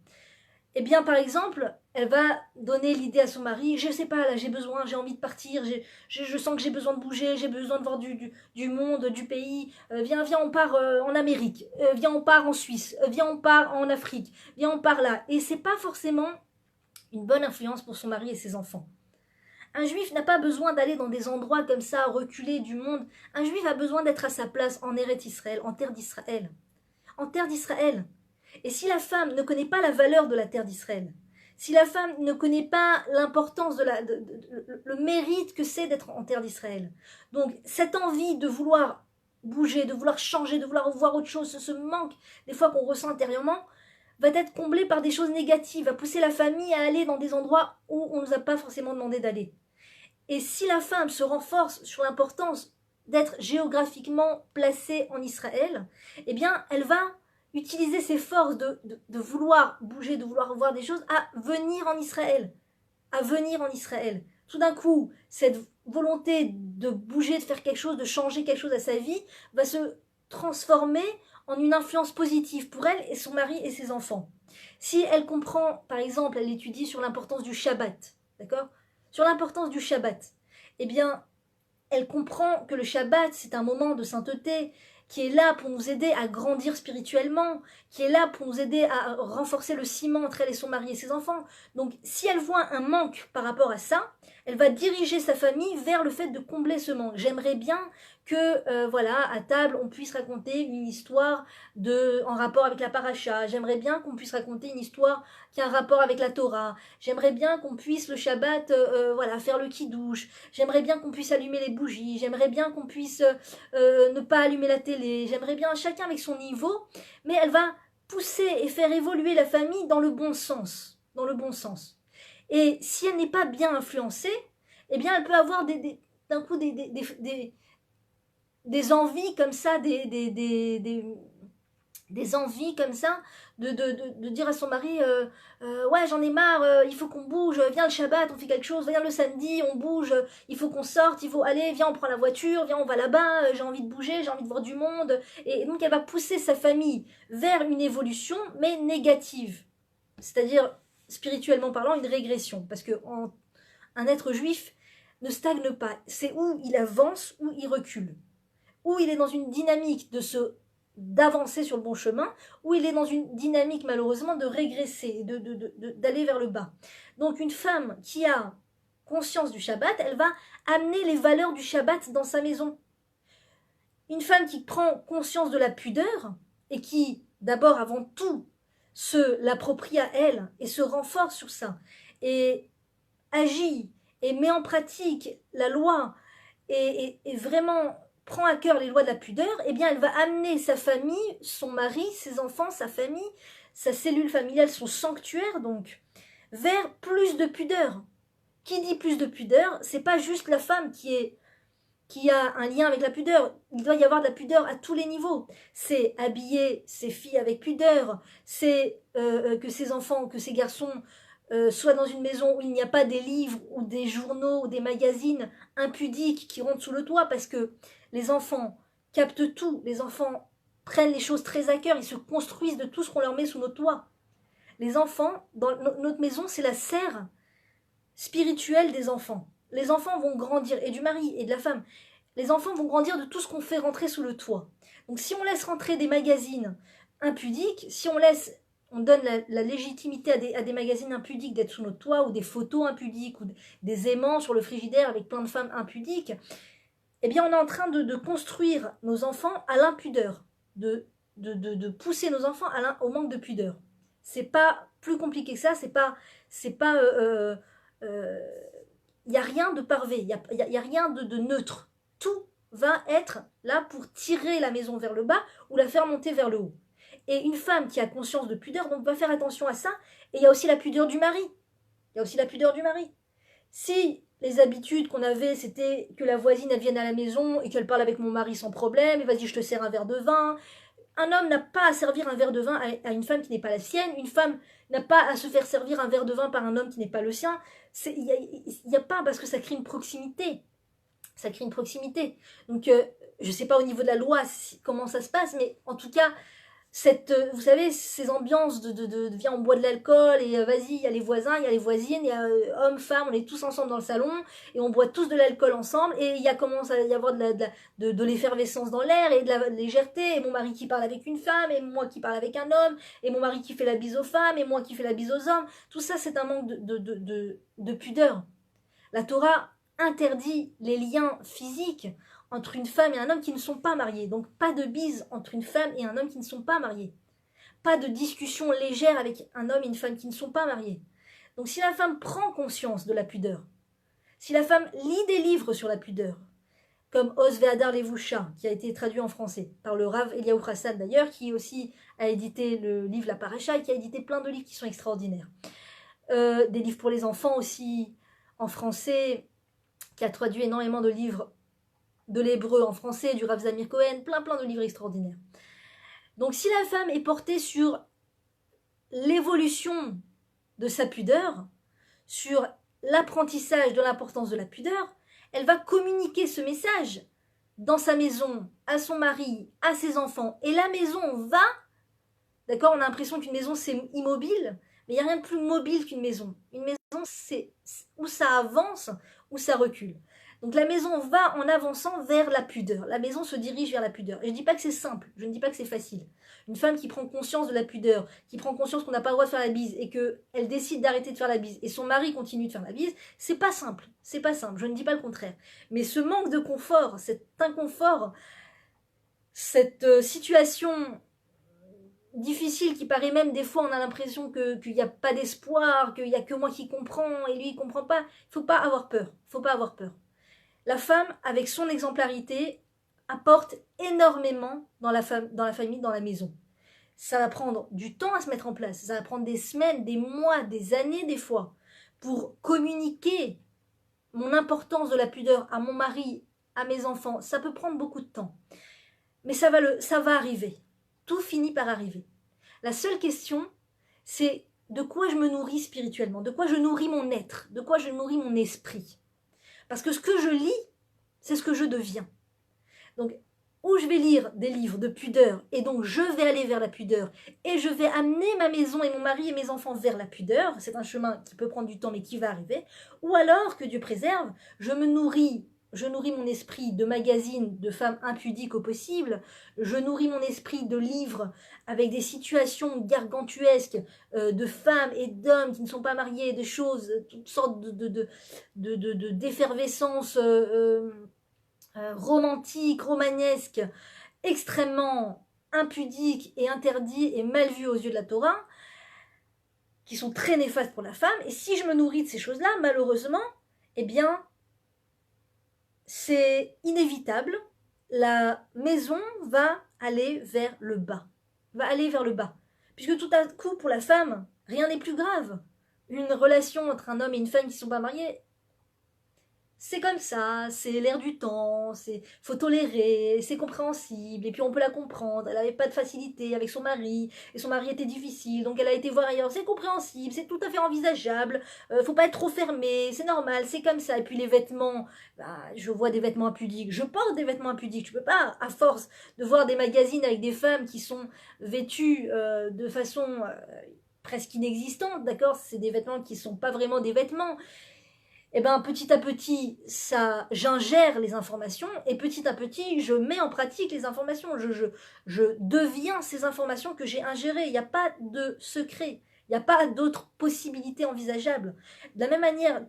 S1: eh bien, par exemple, elle va donner l'idée à son mari, je sais pas, là, j'ai envie de partir, je sens que j'ai besoin de bouger, j'ai besoin de voir du monde, du pays, viens, on part en Amérique, viens, on part en Suisse, viens, on part en Afrique, viens, on part là. Et c'est pas forcément une bonne influence pour son mari et ses enfants. Un juif n'a pas besoin d'aller dans des endroits comme ça, reculés du monde. Un juif a besoin d'être à sa place en Eretz Israël, en terre d'Israël. En terre d'Israël. Et si la femme ne connaît pas la valeur de la terre d'Israël, si la femme ne connaît pas l'importance le mérite que c'est d'être en terre d'Israël, donc cette envie de vouloir bouger, de vouloir changer, de vouloir voir autre chose, ce manque des fois qu'on ressent intérieurement, va être comblé par des choses négatives, va pousser la famille à aller dans des endroits où on ne nous a pas forcément demandé d'aller. Et si la femme se renforce sur l'importance d'être géographiquement placée en Israël, eh bien elle va utiliser ses forces de vouloir bouger, de vouloir voir des choses, à venir en Israël. Tout d'un coup, cette volonté de bouger, de faire quelque chose, de changer quelque chose à sa vie, va se transformer en une influence positive pour elle et son mari et ses enfants. Si elle comprend, par exemple, elle étudie sur l'importance du Shabbat, d'accord ? Sur l'importance du Shabbat, eh bien, elle comprend que le Shabbat, c'est un moment de sainteté, qui est là pour nous aider à grandir spirituellement, qui est là pour nous aider à renforcer le ciment entre elle et son mari et ses enfants. Donc, si elle voit un manque par rapport à ça, elle va diriger sa famille vers le fait de combler ce manque. J'aimerais bien que, voilà, à table, on puisse raconter une histoire en rapport avec la paracha. J'aimerais bien qu'on puisse raconter une histoire qui a un rapport avec la Torah. J'aimerais bien qu'on puisse le Shabbat, voilà, faire le kiddush. J'aimerais bien qu'on puisse allumer les bougies. J'aimerais bien qu'on puisse ne pas allumer la télé. J'aimerais bien, chacun avec son niveau, mais elle va pousser et faire évoluer la famille dans le bon sens. Dans le bon sens. Et si elle n'est pas bien influencée, eh bien elle peut avoir d'un coup des envies comme ça, des envies comme ça de dire à son mari ouais, j'en ai marre, il faut qu'on bouge, viens le Shabbat, on fait quelque chose, viens le samedi, on bouge, il faut qu'on sorte, il faut aller, viens on prend la voiture, viens on va là-bas, j'ai envie de bouger, j'ai envie de voir du monde. Et donc elle va pousser sa famille vers une évolution mais négative, c'est-à-dire spirituellement parlant une régression, parce que un être juif ne stagne pas, c'est où il avance ou il recule, où il est dans une dynamique d'avancer sur le bon chemin, ou il est dans une dynamique malheureusement de régresser, d'aller vers le bas. Donc une femme qui a conscience du Shabbat, elle va amener les valeurs du Shabbat dans sa maison. Une femme qui prend conscience de la pudeur, et qui, d'abord, avant tout, se l'approprie à elle, et se renforce sur ça, et agit, et met en pratique la loi, et vraiment prend à cœur les lois de la pudeur, eh bien elle va amener sa famille, son mari, ses enfants, sa famille, sa cellule familiale, son sanctuaire donc, vers plus de pudeur. Qui dit plus de pudeur, c'est pas juste la femme qui a un lien avec la pudeur, il doit y avoir de la pudeur à tous les niveaux. C'est habiller ses filles avec pudeur, c'est que ses enfants, que ses garçons soient dans une maison où il n'y a pas des livres ou des journaux ou des magazines impudiques qui rentrent sous le toit, parce que les enfants captent tout, les enfants prennent les choses très à cœur, ils se construisent de tout ce qu'on leur met sous nos toits. Les enfants, dans notre maison, c'est la serre spirituelle des enfants. Les enfants vont grandir, et du mari et de la femme. Les enfants vont grandir de tout ce qu'on fait rentrer sous le toit. Donc si on laisse rentrer des magazines impudiques, si on donne la légitimité à des magazines impudiques d'être sous notre toit, ou des photos impudiques, ou des aimants sur le frigidaire avec plein de femmes impudiques, eh bien on est en train de construire nos enfants à l'impudeur, de pousser nos enfants au manque de pudeur. C'est pas plus compliqué que ça, il n'y a rien de parvé, il n'y a rien de neutre. Tout va être là pour tirer la maison vers le bas ou la faire monter vers le haut. Et une femme qui a conscience de pudeur, donc va faire attention à ça. Et il y a aussi la pudeur du mari. Si les habitudes qu'on avait, c'était que la voisine, elle vienne à la maison et qu'elle parle avec mon mari sans problème, et vas-y, je te sers un verre de vin. Un homme n'a pas à servir un verre de vin à une femme qui n'est pas la sienne. Une femme n'a pas à se faire servir un verre de vin par un homme qui n'est pas le sien. Il n'y a pas, parce que ça crée une proximité. Donc, je ne sais pas au niveau de la loi comment ça se passe, mais en tout cas, vous savez, ces ambiances viens, on boit de l'alcool, et vas-y, il y a les voisins, il y a les voisines, il y a hommes, femmes, on est tous ensemble dans le salon, et on boit tous de l'alcool ensemble, et il commence à y avoir de l'effervescence dans l'air, et de la légèreté, et mon mari qui parle avec une femme, et moi qui parle avec un homme, et mon mari qui fait la bise aux femmes, et moi qui fais la bise aux hommes. Tout ça, c'est un manque de pudeur. La Torah interdit les liens physiques entre une femme et un homme qui ne sont pas mariés. Donc pas de bise entre une femme et un homme qui ne sont pas mariés. Pas de discussion légère avec un homme et une femme qui ne sont pas mariés. Donc si la femme prend conscience de la pudeur, si la femme lit des livres sur la pudeur, comme Os Ve'adar Levusha, qui a été traduit en français par le Rav Eliaou Hassan d'ailleurs, qui aussi a édité le livre La Paracha, et qui a édité plein de livres qui sont extraordinaires. Des livres pour les enfants aussi, en français, qui a traduit énormément de livres de l'hébreu en français, du Rav Zamir Cohen, plein de livres extraordinaires. Donc si la femme est portée sur l'évolution de sa pudeur, sur l'apprentissage de l'importance de la pudeur, elle va communiquer ce message dans sa maison, à son mari, à ses enfants, et la maison va, d'accord, on a l'impression qu'une maison c'est immobile, mais il n'y a rien de plus mobile qu'une maison. Une maison, c'est où ça avance, où ça recule. Donc la maison va en avançant vers la pudeur. La maison se dirige vers la pudeur. Et je ne dis pas que c'est simple, je ne dis pas que c'est facile. Une femme qui prend conscience de la pudeur, qui prend conscience qu'on n'a pas le droit de faire la bise, et qu'elle décide d'arrêter de faire la bise, et son mari continue de faire la bise, c'est pas simple. C'est pas simple, je ne dis pas le contraire. Mais ce manque de confort, cet inconfort, cette situation difficile qui paraît même des fois, on a l'impression qu'il n'y a pas d'espoir, qu'il n'y a que moi qui comprends, et lui il ne comprend pas. Il ne faut pas avoir peur. La femme, avec son exemplarité, apporte énormément dans la famille, dans la maison. Ça va prendre du temps à se mettre en place. Ça va prendre des semaines, des mois, des années des fois, pour communiquer mon importance de la pudeur à mon mari, à mes enfants. Ça peut prendre beaucoup de temps. Mais ça va arriver. Tout finit par arriver. La seule question, c'est de quoi je me nourris spirituellement, de quoi je nourris mon être, de quoi je nourris mon esprit. Parce que ce que je lis, c'est ce que je deviens. Donc, où je vais lire des livres de pudeur, et donc je vais aller vers la pudeur, et je vais amener ma maison et mon mari et mes enfants vers la pudeur, c'est un chemin qui peut prendre du temps mais qui va arriver, ou alors, que Dieu préserve, je nourris mon esprit de magazines de femmes impudiques au possible, je nourris mon esprit de livres avec des situations gargantuesques de femmes et d'hommes qui ne sont pas mariés, des choses, toutes sortes d'effervescence romantique, romanesque, extrêmement impudique et interdit et mal vu aux yeux de la Torah, qui sont très néfastes pour la femme. Et si je me nourris de ces choses-là, malheureusement, eh bien, c'est inévitable. La maison va aller vers le bas. Puisque tout à coup, pour la femme, rien n'est plus grave. Une relation entre un homme et une femme qui ne sont pas mariés, c'est comme ça, c'est l'air du temps, faut tolérer, c'est compréhensible, et puis on peut la comprendre, elle n'avait pas de facilité avec son mari, et son mari était difficile, donc elle a été voir ailleurs, c'est compréhensible, c'est tout à fait envisageable, faut pas être trop fermé, c'est normal, c'est comme ça, et puis les vêtements, je vois des vêtements impudiques, je porte des vêtements impudiques, je peux pas, à force de voir des magazines avec des femmes qui sont vêtues de façon presque inexistantes, d'accord? C'est des vêtements qui ne sont pas vraiment des vêtements. Et bien petit à petit, ça, j'ingère les informations et petit à petit, je mets en pratique les informations. Je deviens ces informations que j'ai ingérées. Il n'y a pas de secret. Il n'y a pas d'autres possibilités envisageables. De la même manière,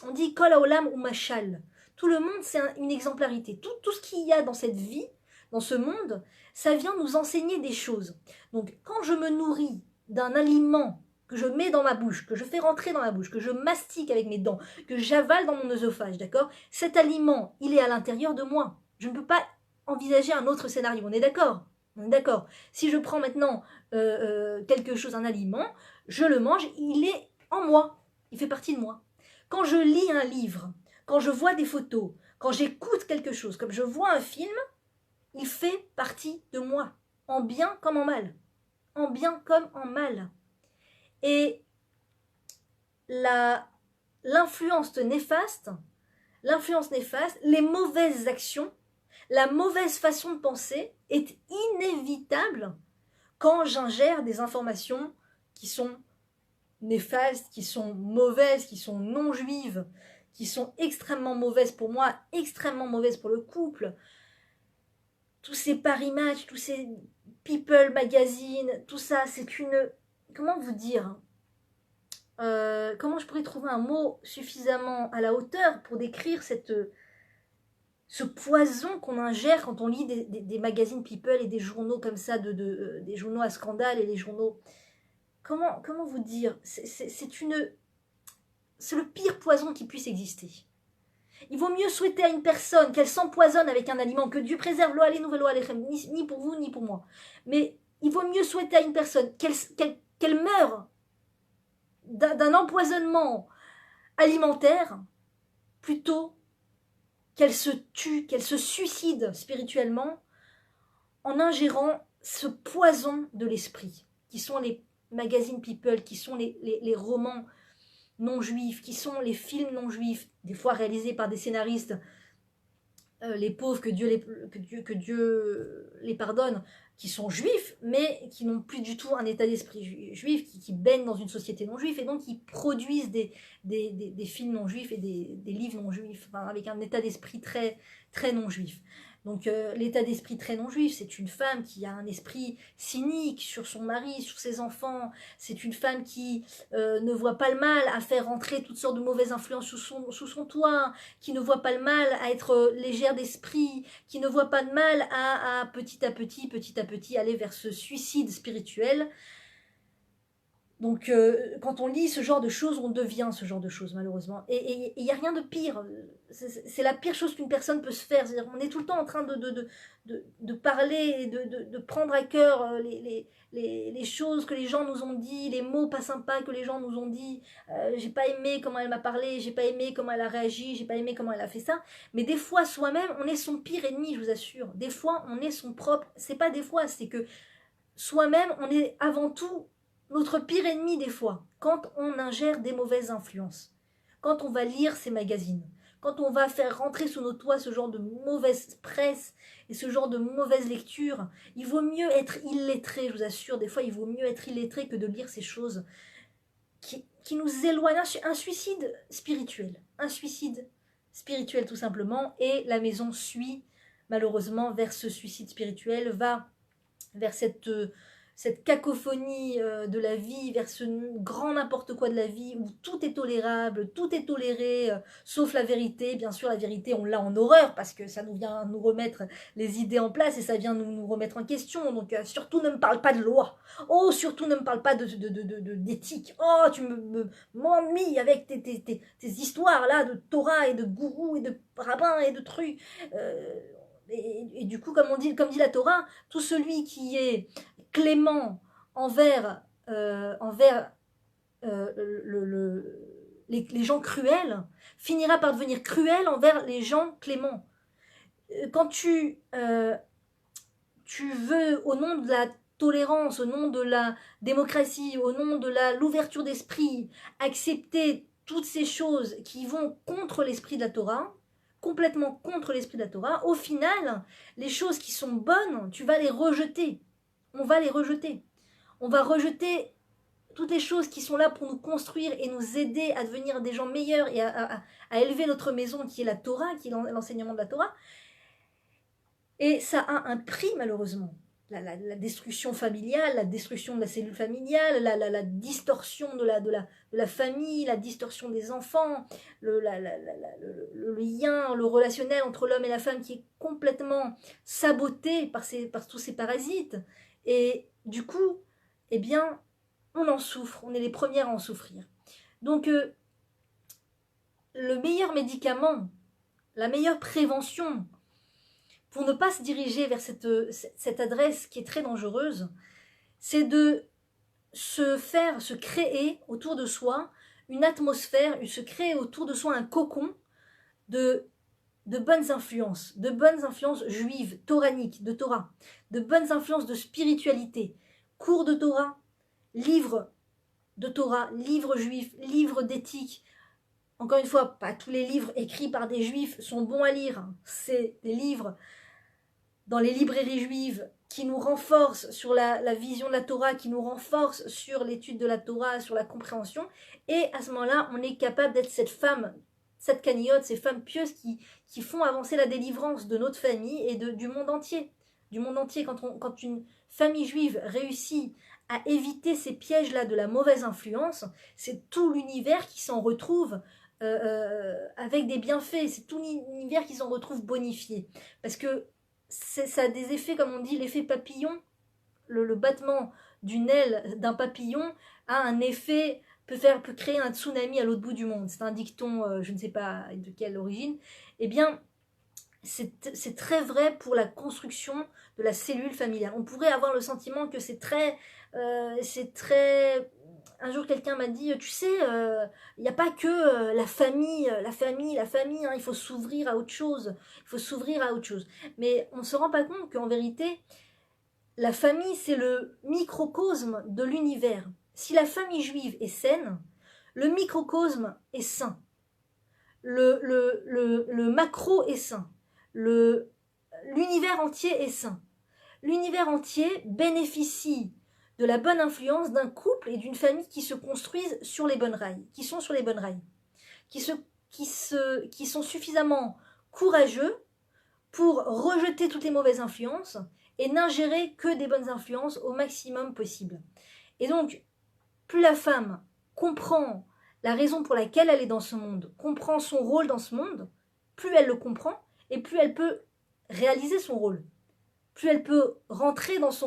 S1: on dit kol haolam ou machal. Tout le monde, c'est une exemplarité. Tout ce qu'il y a dans cette vie, dans ce monde, ça vient nous enseigner des choses. Donc, quand je me nourris d'un aliment que je mets dans ma bouche, que je fais rentrer dans ma bouche, que je mastique avec mes dents, que j'avale dans mon œsophage, d'accord? Cet aliment, il est à l'intérieur de moi. Je ne peux pas envisager un autre scénario. On est d'accord? On est d'accord. Si je prends maintenant quelque chose, un aliment, je le mange, il est en moi. Il fait partie de moi. Quand je lis un livre, quand je vois des photos, quand j'écoute quelque chose, comme je vois un film, il fait partie de moi, en bien comme en mal. En bien comme en mal. Et l'influence néfaste, les mauvaises actions, la mauvaise façon de penser est inévitable quand j'ingère des informations qui sont néfastes, qui sont mauvaises, qui sont non juives, qui sont extrêmement mauvaises pour moi, extrêmement mauvaises pour le couple. Tous ces Paris Match, tous ces People Magazine, tout ça, c'est une... Comment vous dire ? Comment je pourrais trouver un mot suffisamment à la hauteur pour décrire ce poison qu'on ingère quand on lit des magazines People et des journaux comme ça, des journaux à scandale et les journaux... Comment vous dire ? C'est le pire poison qui puisse exister. Il vaut mieux souhaiter à une personne qu'elle s'empoisonne avec un aliment, que Dieu préserve l'eau, allez, nouvelle loi, ni pour vous, ni pour moi. Mais il vaut mieux souhaiter à une personne qu'elle meure d'un empoisonnement alimentaire plutôt qu'elle se tue, qu'elle se suicide spirituellement en ingérant ce poison de l'esprit, qui sont les magazines People, qui sont les romans non juifs, qui sont les films non juifs, des fois réalisés par des scénaristes, les pauvres, que Dieu les pardonne, qui sont juifs, mais qui n'ont plus du tout un état d'esprit juif, qui baignent dans une société non juive, et donc qui produisent des films non juifs et des livres non juifs, enfin, avec un état d'esprit très, très non juif. Donc l'état d'esprit très non juif, c'est une femme qui a un esprit cynique sur son mari, sur ses enfants. C'est une femme qui ne voit pas le mal à faire rentrer toutes sortes de mauvaises influences sous son toit, qui ne voit pas le mal à être légère d'esprit, qui ne voit pas de mal à petit à petit aller vers ce suicide spirituel. Donc, quand on lit ce genre de choses, on devient ce genre de choses, malheureusement. Et il n'y a rien de pire. C'est la pire chose qu'une personne peut se faire. C'est-à-dire, on est tout le temps en train de parler et de prendre à cœur les choses que les gens nous ont dit, les mots pas sympas que les gens nous ont dit. J'ai pas aimé comment elle m'a parlé, j'ai pas aimé comment elle a réagi, j'ai pas aimé comment elle a fait ça. Mais des fois, soi-même, on est son pire ennemi, je vous assure. Des fois, on est son propre... C'est pas des fois, c'est que soi-même, on est avant tout notre pire ennemi des fois, quand on ingère des mauvaises influences, quand on va lire ces magazines, quand on va faire rentrer sous nos toits ce genre de mauvaise presse et ce genre de mauvaise lecture, il vaut mieux être illettré, je vous assure, des fois il vaut mieux être illettré que de lire ces choses qui nous éloignent, un suicide spirituel tout simplement, et la maison suit malheureusement vers ce suicide spirituel, va vers cette cacophonie de la vie, vers ce grand n'importe quoi de la vie, où tout est tolérable, tout est toléré, sauf la vérité. Bien sûr, la vérité, on l'a en horreur, parce que ça nous vient nous remettre les idées en place, et ça vient nous remettre en question. Donc, surtout, ne me parle pas de loi. Oh, surtout, ne me parle pas d'éthique. Oh, tu m'ennuies avec tes histoires-là de Torah, et de gourous, et de rabbins, et de trucs. Et du coup, comme dit la Torah, tout celui qui est clément envers les gens cruels finira par devenir cruel envers les gens cléments. Quand tu veux, au nom de la tolérance, au nom de la démocratie, au nom de l'ouverture d'esprit, accepter toutes ces choses qui vont contre l'esprit de la Torah, complètement contre l'esprit de la Torah, au final, les choses qui sont bonnes, tu vas les rejeter. On va les rejeter. On va rejeter toutes les choses qui sont là pour nous construire et nous aider à devenir des gens meilleurs et à élever notre maison qui est la Torah, qui est l'enseignement de la Torah. Et ça a un prix malheureusement. La destruction familiale, la destruction de la cellule familiale, la distorsion de la famille, la distorsion des enfants, le lien, le relationnel entre l'homme et la femme qui est complètement saboté par tous ces parasites. Et du coup, eh bien, on en souffre, on est les premières à en souffrir. Donc, le meilleur médicament, la meilleure prévention, pour ne pas se diriger vers cette adresse qui est très dangereuse, c'est de se créer autour de soi une atmosphère, se créer autour de soi un cocon de bonnes influences juives, toraniques, de Torah, de bonnes influences de spiritualité, cours de Torah, livres de Torah, livres juifs, livres d'éthique. Encore une fois, pas tous les livres écrits par des juifs sont bons à lire, c'est des livres dans les librairies juives qui nous renforcent sur la vision de la Torah, qui nous renforcent sur l'étude de la Torah, sur la compréhension. Et à ce moment-là, on est capable d'être cette femme, cette caniote, ces femmes pieuses qui font avancer la délivrance de notre famille et du monde entier. Du monde entier, quand une famille juive réussit à éviter ces pièges-là de la mauvaise influence, c'est tout l'univers qui s'en retrouve avec des bienfaits, c'est tout l'univers qui s'en retrouve bonifié. Parce que ça a des effets, comme on dit, l'effet papillon, le battement d'une aile d'un papillon a un effet, peut créer un tsunami à l'autre bout du monde. C'est un dicton, je ne sais pas de quelle origine. Eh bien, c'est très vrai pour la construction de la cellule familiale. On pourrait avoir le sentiment que c'est très... Un jour, quelqu'un m'a dit, tu sais, il n'y a pas que la famille, hein, il faut s'ouvrir à autre chose. Il faut s'ouvrir à autre chose. Mais on ne se rend pas compte qu'en vérité, la famille, c'est le microcosme de l'univers. Si la famille juive est saine, le microcosme est sain. Le macro est sain. L'univers entier est sain. L'univers entier bénéficie de la bonne influence d'un couple et d'une famille qui se construisent sur les bonnes rails, qui sont sur les bonnes rails, qui sont suffisamment courageux pour rejeter toutes les mauvaises influences et n'ingérer que des bonnes influences au maximum possible. Et donc, plus la femme comprend la raison pour laquelle elle est dans ce monde, comprend son rôle dans ce monde, plus elle le comprend et plus elle peut réaliser son rôle. Plus elle peut rentrer dans ce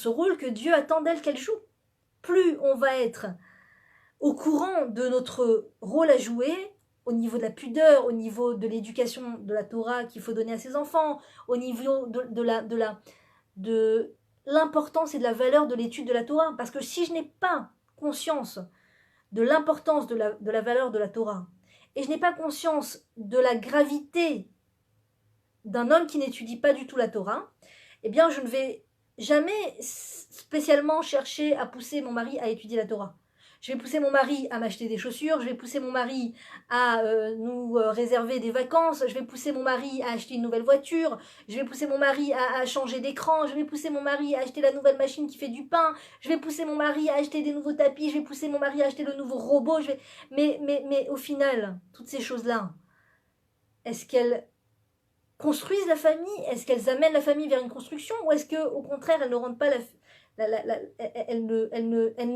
S1: rôle que Dieu attend d'elle qu'elle joue. Plus on va être au courant de notre rôle à jouer, au niveau de la pudeur, au niveau de l'éducation de la Torah qu'il faut donner à ses enfants, au niveau de l'importance et de la valeur de l'étude de la Torah. Parce que si je n'ai pas conscience de l'importance de la valeur de la Torah, et je n'ai pas conscience de la gravité d'un homme qui n'étudie pas du tout la Torah, eh bien je ne vais jamais spécialement chercher à pousser mon mari à étudier la Torah. Je vais pousser mon mari à m'acheter des chaussures, je vais pousser mon mari à nous réserver des vacances, je vais pousser mon mari à acheter une nouvelle voiture, je vais pousser mon mari à changer d'écran, je vais pousser mon mari à acheter la nouvelle machine qui fait du pain, je vais pousser mon mari à acheter des nouveaux tapis, je vais pousser mon mari à acheter le nouveau robot, mais au final, toutes ces choses-là, est-ce qu'elles construisent la famille? Est-ce qu'elles amènent la famille vers une construction? Ou est-ce qu'au contraire, elles ne rendent pas elles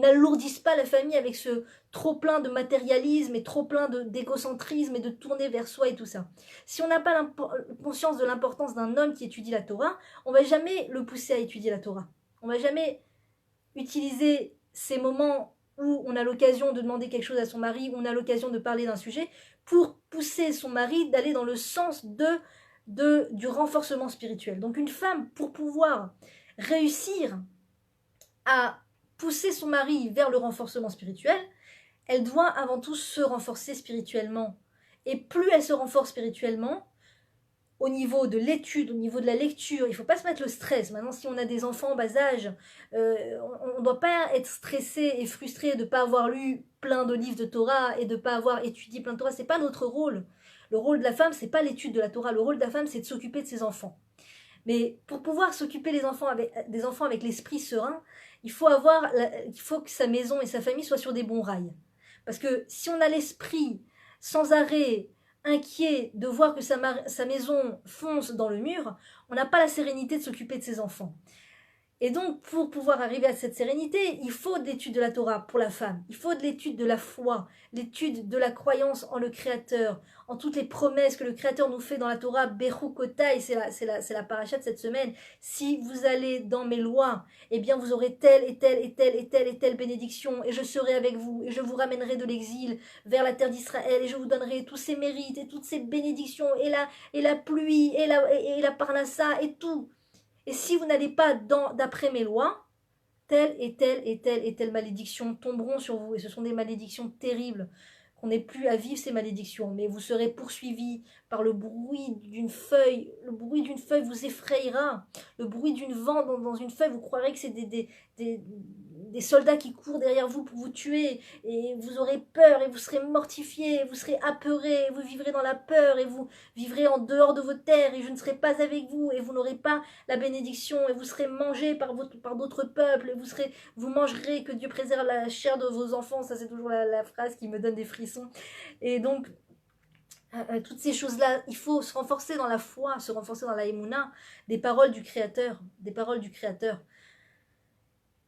S1: n'alourdissent pas la famille avec ce trop plein de matérialisme et trop plein d'égocentrisme et de tourner vers soi et tout ça? Si on n'a pas conscience de l'importance d'un homme qui étudie la Torah, on ne va jamais le pousser à étudier la Torah. On ne va jamais utiliser ces moments où on a l'occasion de demander quelque chose à son mari, où on a l'occasion de parler d'un sujet, pour pousser son mari d'aller dans le sens du renforcement spirituel. Donc une femme, pour pouvoir réussir à pousser son mari vers le renforcement spirituel, elle doit avant tout se renforcer spirituellement. Et plus elle se renforce spirituellement, au niveau de l'étude, au niveau de la lecture, il ne faut pas se mettre le stress. Maintenant, si on a des enfants en bas âge, on ne doit pas être stressé et frustré de ne pas avoir lu plein de livres de Torah et de ne pas avoir étudié plein de Torah. Ce n'est pas notre rôle. Le rôle de la femme, ce n'est pas l'étude de la Torah. Le rôle de la femme, c'est de s'occuper de ses enfants. Mais pour pouvoir s'occuper des enfants avec l'esprit serein, il faut que sa maison et sa famille soient sur des bons rails. Parce que si on a l'esprit sans arrêt inquiet de voir que sa maison fonce dans le mur, on n'a pas la sérénité de s'occuper de ses enfants. Et donc, pour pouvoir arriver à cette sérénité, il faut de l'étude de la Torah pour la femme. Il faut de l'étude de la foi, l'étude de la croyance en le Créateur, en toutes les promesses que le Créateur nous fait dans la Torah. Bechukotai, c'est la paracha de cette semaine. Si vous allez dans mes lois, eh bien vous aurez telle et telle et telle et telle et telle bénédiction, et je serai avec vous, et je vous ramènerai de l'exil vers la terre d'Israël, et je vous donnerai tous ces mérites et toutes ces bénédictions, et la pluie, et la parnassa, et tout. Et si vous n'allez pas d'après mes lois, telle et telle et telle et telle malédiction tomberont sur vous. Et ce sont des malédictions terribles, qu'on n'ait plus à vivre ces malédictions. Mais vous serez poursuivis par le bruit d'une feuille. Le bruit d'une feuille vous effrayera. Le bruit d'une vent dans une feuille, vous croirez que c'est des soldats qui courent derrière vous pour vous tuer. Et vous aurez peur et vous serez mortifiés, vous serez apeurés, vous vivrez dans la peur et vous vivrez en dehors de vos terres et je ne serai pas avec vous et vous n'aurez pas la bénédiction et vous serez mangés par d'autres peuples et vous mangerez, que Dieu préserve la chair de vos enfants. Ça, c'est toujours la phrase qui me donne des frissons. Et donc, toutes ces choses-là, il faut se renforcer dans la foi, se renforcer dans la émouna, des paroles du Créateur,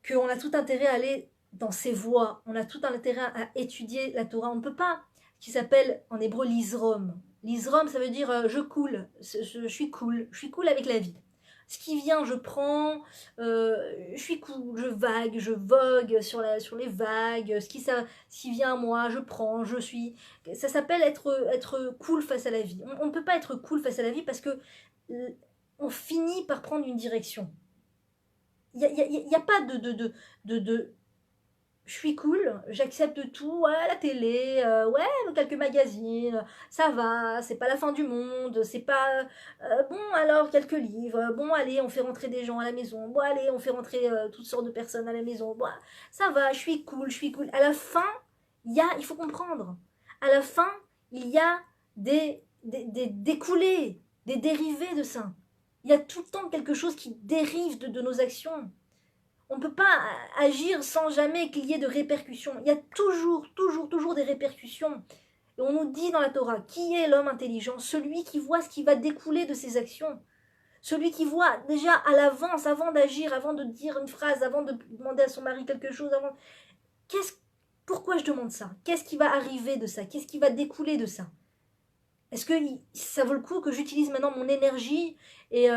S1: qu'on a tout intérêt à aller dans ses voies, on a tout intérêt à étudier la Torah. On ne peut pas, qui s'appelle en hébreu l'Izrom. L'Izrom, ça veut dire je coule, je suis cool avec la vie. Ce qui vient, je prends, je suis cool, je vague, je vogue sur les vagues, ce qui vient à moi, je prends, je suis. Ça s'appelle être cool face à la vie. On ne peut pas être cool face à la vie parce que on finit par prendre une direction. Il n'y a pas de je suis cool, j'accepte tout, ouais, la télé, ouais, quelques magazines, ça va, c'est pas la fin du monde, c'est pas... bon, alors, quelques livres, bon, allez, on fait rentrer des gens à la maison, bon, allez, on fait rentrer toutes sortes de personnes à la maison, bon, ça va, je suis cool. À la fin, il faut comprendre, à la fin, il y a des découlés, des dérivés de ça. Il y a tout le temps quelque chose qui dérive de nos actions. On ne peut pas agir sans jamais qu'il y ait de répercussions. Il y a toujours des répercussions. Et on nous dit dans la Torah, qui est l'homme intelligent? Celui qui voit ce qui va découler de ses actions. Celui qui voit déjà à l'avance, avant d'agir, avant de dire une phrase, avant de demander à son mari quelque chose, pourquoi je demande ça? Qu'est-ce qui va arriver de ça? Qu'est-ce qui va découler de ça? Est-ce que ça vaut le coup que j'utilise maintenant mon énergie et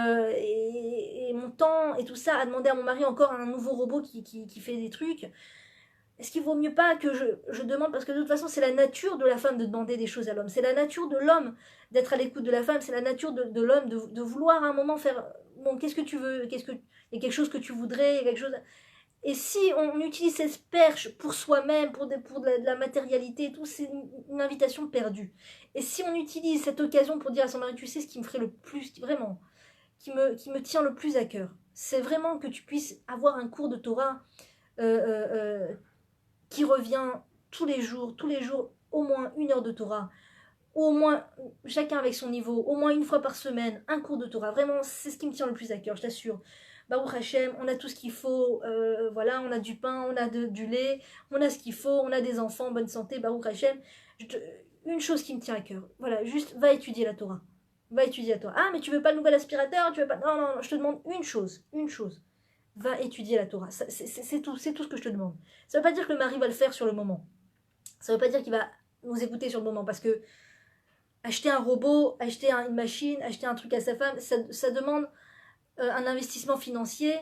S1: mon temps et tout ça à demander à mon mari encore un nouveau robot qui fait des trucs? Est-ce qu'il vaut mieux pas que je demande? Parce que de toute façon, c'est la nature de la femme de demander des choses à l'homme. C'est la nature de l'homme d'être à l'écoute de la femme. C'est la nature de l'homme de vouloir à un moment faire... Bon, qu'est-ce que tu veux? Il y a quelque chose que tu voudrais? Quelque chose... Et si on utilise cette perche pour soi-même, pour de la matérialité et tout, c'est une invitation perdue. Et si on utilise cette occasion pour dire à son mari, tu sais ce qui me ferait le plus, vraiment, qui me tient le plus à cœur, c'est vraiment que tu puisses avoir un cours de Torah qui revient tous les jours, au moins 1 heure de Torah, au moins, chacun avec son niveau, au moins 1 fois par semaine, un cours de Torah. Vraiment, c'est ce qui me tient le plus à cœur, je t'assure. Baruch Hashem, on a tout ce qu'il faut, voilà, on a du pain, on a du lait, on a ce qu'il faut, on a des enfants, bonne santé, Baruch Hashem. Une chose qui me tient à cœur, voilà, juste va étudier la Torah. Va étudier la Torah. Ah, mais tu veux pas le nouvel aspirateur, tu veux pas... Non, je te demande une chose. Va étudier la Torah. C'est tout ce que je te demande. Ça veut pas dire que le mari va le faire sur le moment. Ça veut pas dire qu'il va nous écouter sur le moment, parce que acheter un robot, acheter une machine, acheter un truc à sa femme, ça demande un investissement financier,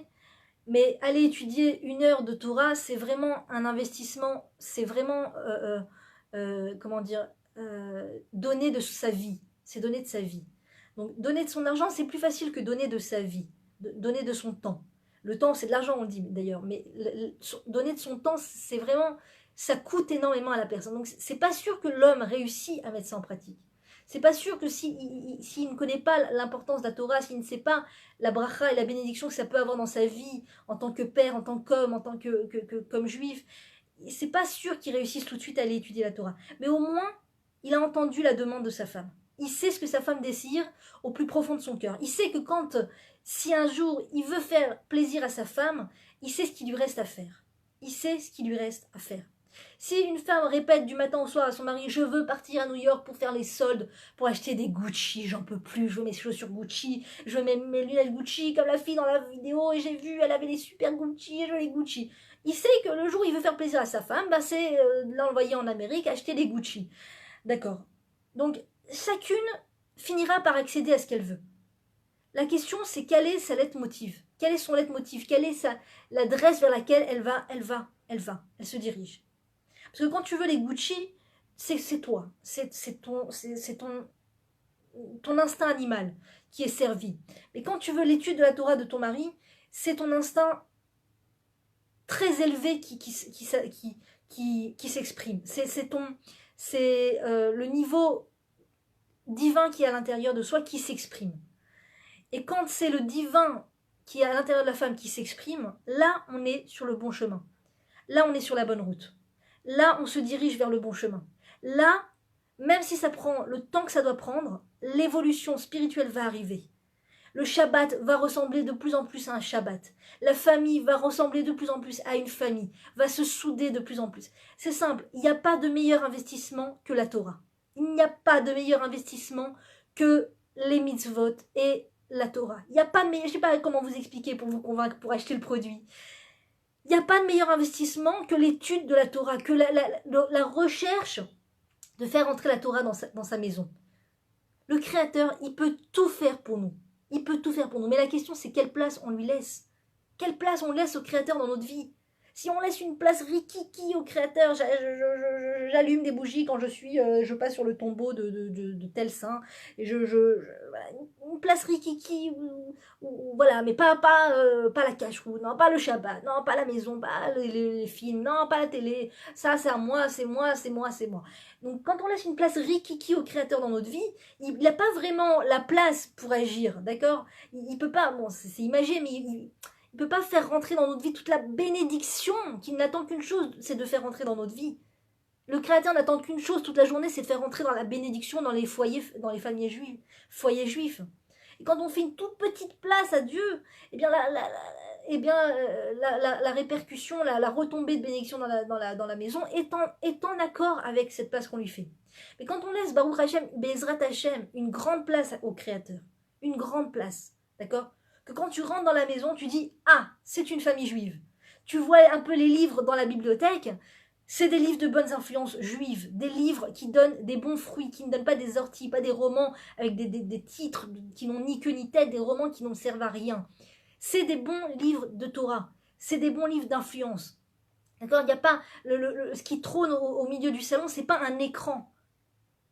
S1: mais aller étudier 1 heure de Torah, c'est vraiment un investissement, c'est vraiment, comment dire, donner de sa vie, c'est donner de sa vie. Donc donner de son argent, c'est plus facile que donner de sa vie, donner de son temps. Le temps, c'est de l'argent, on le dit d'ailleurs, mais donner de son temps, c'est vraiment, ça coûte énormément à la personne. Donc c'est pas sûr que l'homme réussit à mettre ça en pratique. C'est pas sûr que s'il ne connaît pas l'importance de la Torah, s'il ne sait pas la bracha et la bénédiction que ça peut avoir dans sa vie, en tant que père, en tant qu'homme, en tant que comme juif, c'est pas sûr qu'il réussisse tout de suite à aller étudier la Torah. Mais au moins, il a entendu la demande de sa femme. Il sait ce que sa femme désire au plus profond de son cœur. Il sait que si un jour il veut faire plaisir à sa femme, il sait ce qu'il lui reste à faire. Il sait ce qu'il lui reste à faire. Si une femme répète du matin au soir à son mari, je veux partir à New York pour faire les soldes, pour acheter des Gucci, j'en peux plus, je veux mes chaussures Gucci, je veux mes lunettes Gucci, comme la fille dans la vidéo, et j'ai vu, elle avait les super Gucci, et je veux les Gucci. Il sait que le jour où il veut faire plaisir à sa femme, bah c'est l'envoyer en Amérique, acheter des Gucci. D'accord. Donc, chacune finira par accéder à ce qu'elle veut. La question, c'est quel est sa leitmotiv? Quel est son leitmotiv? Quelle est l'adresse vers laquelle elle se dirige? Parce que quand tu veux les Gucci, c'est toi, c'est ton instinct animal qui est servi. Mais quand tu veux l'étude de la Torah de ton mari, c'est ton instinct très élevé qui s'exprime. C'est le niveau divin qui est à l'intérieur de soi qui s'exprime. Et quand c'est le divin qui est à l'intérieur de la femme qui s'exprime, là on est sur le bon chemin. Là on est sur la bonne route. Là on se dirige vers le bon chemin. Là, même si ça prend le temps que ça doit prendre, l'évolution spirituelle va arriver. Le Shabbat va ressembler de plus en plus à un Shabbat. La famille va ressembler de plus en plus à une famille, va se souder de plus en plus. C'est simple, il n'y a pas de meilleur investissement que la Torah. Il n'y a pas de meilleur investissement que les mitzvot et la Torah. Il n'y a pas de meilleur, je ne sais pas comment vous expliquer pour vous convaincre, pour acheter le produit. Il n'y a pas de meilleur investissement que l'étude de la Torah, que la recherche de faire entrer la Torah dans sa maison. Le Créateur, il peut tout faire pour nous. Il peut tout faire pour nous. Mais la question, c'est quelle place on lui laisse? Quelle place on laisse au Créateur dans notre vie? Si on laisse une place rikiki au Créateur, j'allume des bougies quand je passe sur le tombeau de tel saint, et voilà, une place rikiki, voilà, mais pas la cache-route, non, pas le Shabbat, non, pas la maison, pas les films, non, pas la télé, ça c'est à moi, c'est moi, c'est moi, c'est moi. Donc quand on laisse une place rikiki au Créateur dans notre vie, il n'a pas vraiment la place pour agir, d'accord? Il peut pas, bon, c'est imagé, mais il ne peut pas faire rentrer dans notre vie toute la bénédiction qui n'attend qu'une chose, c'est de faire rentrer dans notre vie. Le Créateur n'attend qu'une chose toute la journée, c'est de faire rentrer dans la bénédiction dans les foyers, dans les familles juives, foyers juifs. Et quand on fait une toute petite place à Dieu, eh bien la répercussion, la retombée de bénédiction dans la maison est en accord avec cette place qu'on lui fait. Mais quand on laisse Baruch Hashem, Bezrat Hashem, une grande place au Créateur, une grande place, d'accord? Que quand tu rentres dans la maison, tu dis « Ah, c'est une famille juive ». Tu vois un peu les livres dans la bibliothèque, c'est des livres de bonnes influences juives, des livres qui donnent des bons fruits, qui ne donnent pas des orties, pas des romans avec des titres qui n'ont ni queue ni tête, des romans qui n'en servent à rien. C'est des bons livres de Torah, c'est des bons livres d'influence. D'accord? Il n'y a pas ce qui trône au milieu du salon, c'est pas un écran.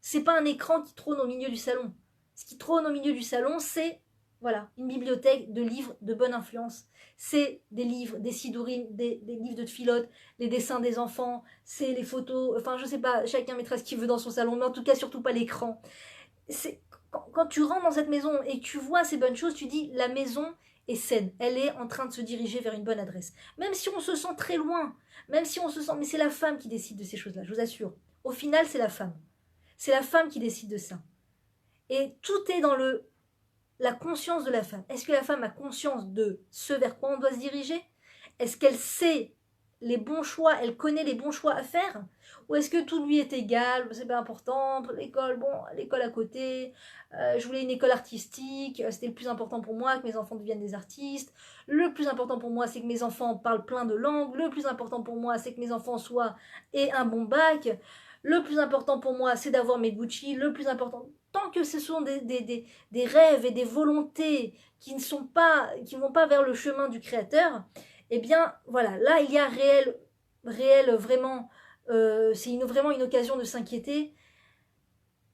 S1: C'est pas un écran qui trône au milieu du salon. Ce qui trône au milieu du salon, c'est voilà, une bibliothèque de livres de bonne influence. C'est des livres, des sidourim, des livres de tfilote, les dessins des enfants, c'est les photos, enfin je sais pas, chacun mettra ce qu'il veut dans son salon, mais en tout cas surtout pas l'écran. Quand tu rentres dans cette maison et que tu vois ces bonnes choses, tu dis la maison est saine, elle est en train de se diriger vers une bonne adresse. Même si on se sent très loin, même si on se sent, mais c'est la femme qui décide de ces choses-là, je vous assure. Au final, c'est la femme. C'est la femme qui décide de ça. Et tout est dans la conscience de la femme. Est-ce que la femme a conscience de ce vers quoi on doit se diriger? Est-ce qu'elle sait les bons choix, elle connaît les bons choix à faire? Ou est-ce que tout lui est égal, c'est pas important, l'école, bon, l'école à côté, je voulais une école artistique, c'était le plus important pour moi que mes enfants deviennent des artistes, le plus important pour moi c'est que mes enfants parlent plein de langues, le plus important pour moi c'est que mes enfants aient un bon bac, le plus important pour moi c'est d'avoir mes Gucci, le plus important, tant que ce sont des rêves et des volontés qui ne vont pas vers le chemin du Créateur, eh bien voilà, là il y a réel vraiment, c'est vraiment une occasion de s'inquiéter.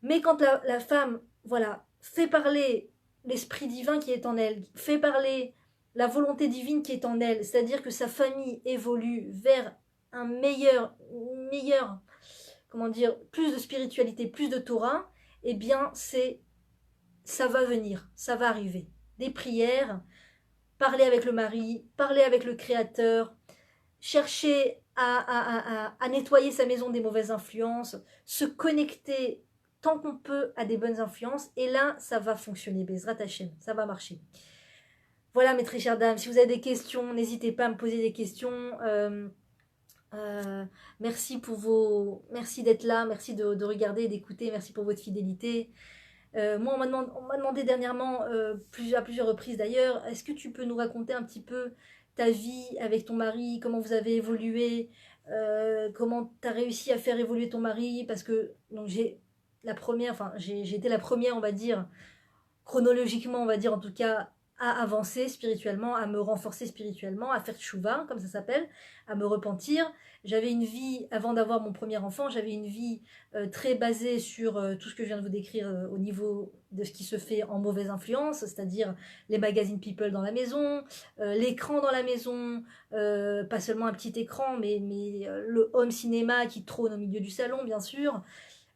S1: Mais quand la femme, voilà, fait parler l'esprit divin qui est en elle, fait parler la volonté divine qui est en elle, c'est-à-dire que sa famille évolue vers un meilleur, comment dire, plus de spiritualité, plus de Torah, eh bien ça va venir, ça va arriver. Des prières, parler avec le mari, parler avec le Créateur, chercher à nettoyer sa maison des mauvaises influences, se connecter tant qu'on peut à des bonnes influences, et là, ça va fonctionner, Bezrat Hashem, ça va marcher. Voilà, mes très chères dames, si vous avez des questions, n'hésitez pas à me poser des questions. Merci merci d'être là, merci de regarder et d'écouter, merci pour votre fidélité. Moi, on m'a demandé dernièrement, à plusieurs reprises d'ailleurs, est-ce que tu peux nous raconter un petit peu ta vie avec ton mari, comment vous avez évolué, comment tu as réussi à faire évoluer ton mari, parce que donc j'ai été la première, on va dire, chronologiquement, on va dire en tout cas, à avancer spirituellement, à me renforcer spirituellement, à faire tchouva, comme ça s'appelle, à me repentir. J'avais une vie, avant d'avoir mon premier enfant, j'avais une vie très basée sur tout ce que je viens de vous décrire au niveau de ce qui se fait en mauvaise influence, c'est-à-dire les magazines People dans la maison, l'écran dans la maison, pas seulement un petit écran, mais le home cinéma qui trône au milieu du salon, bien sûr,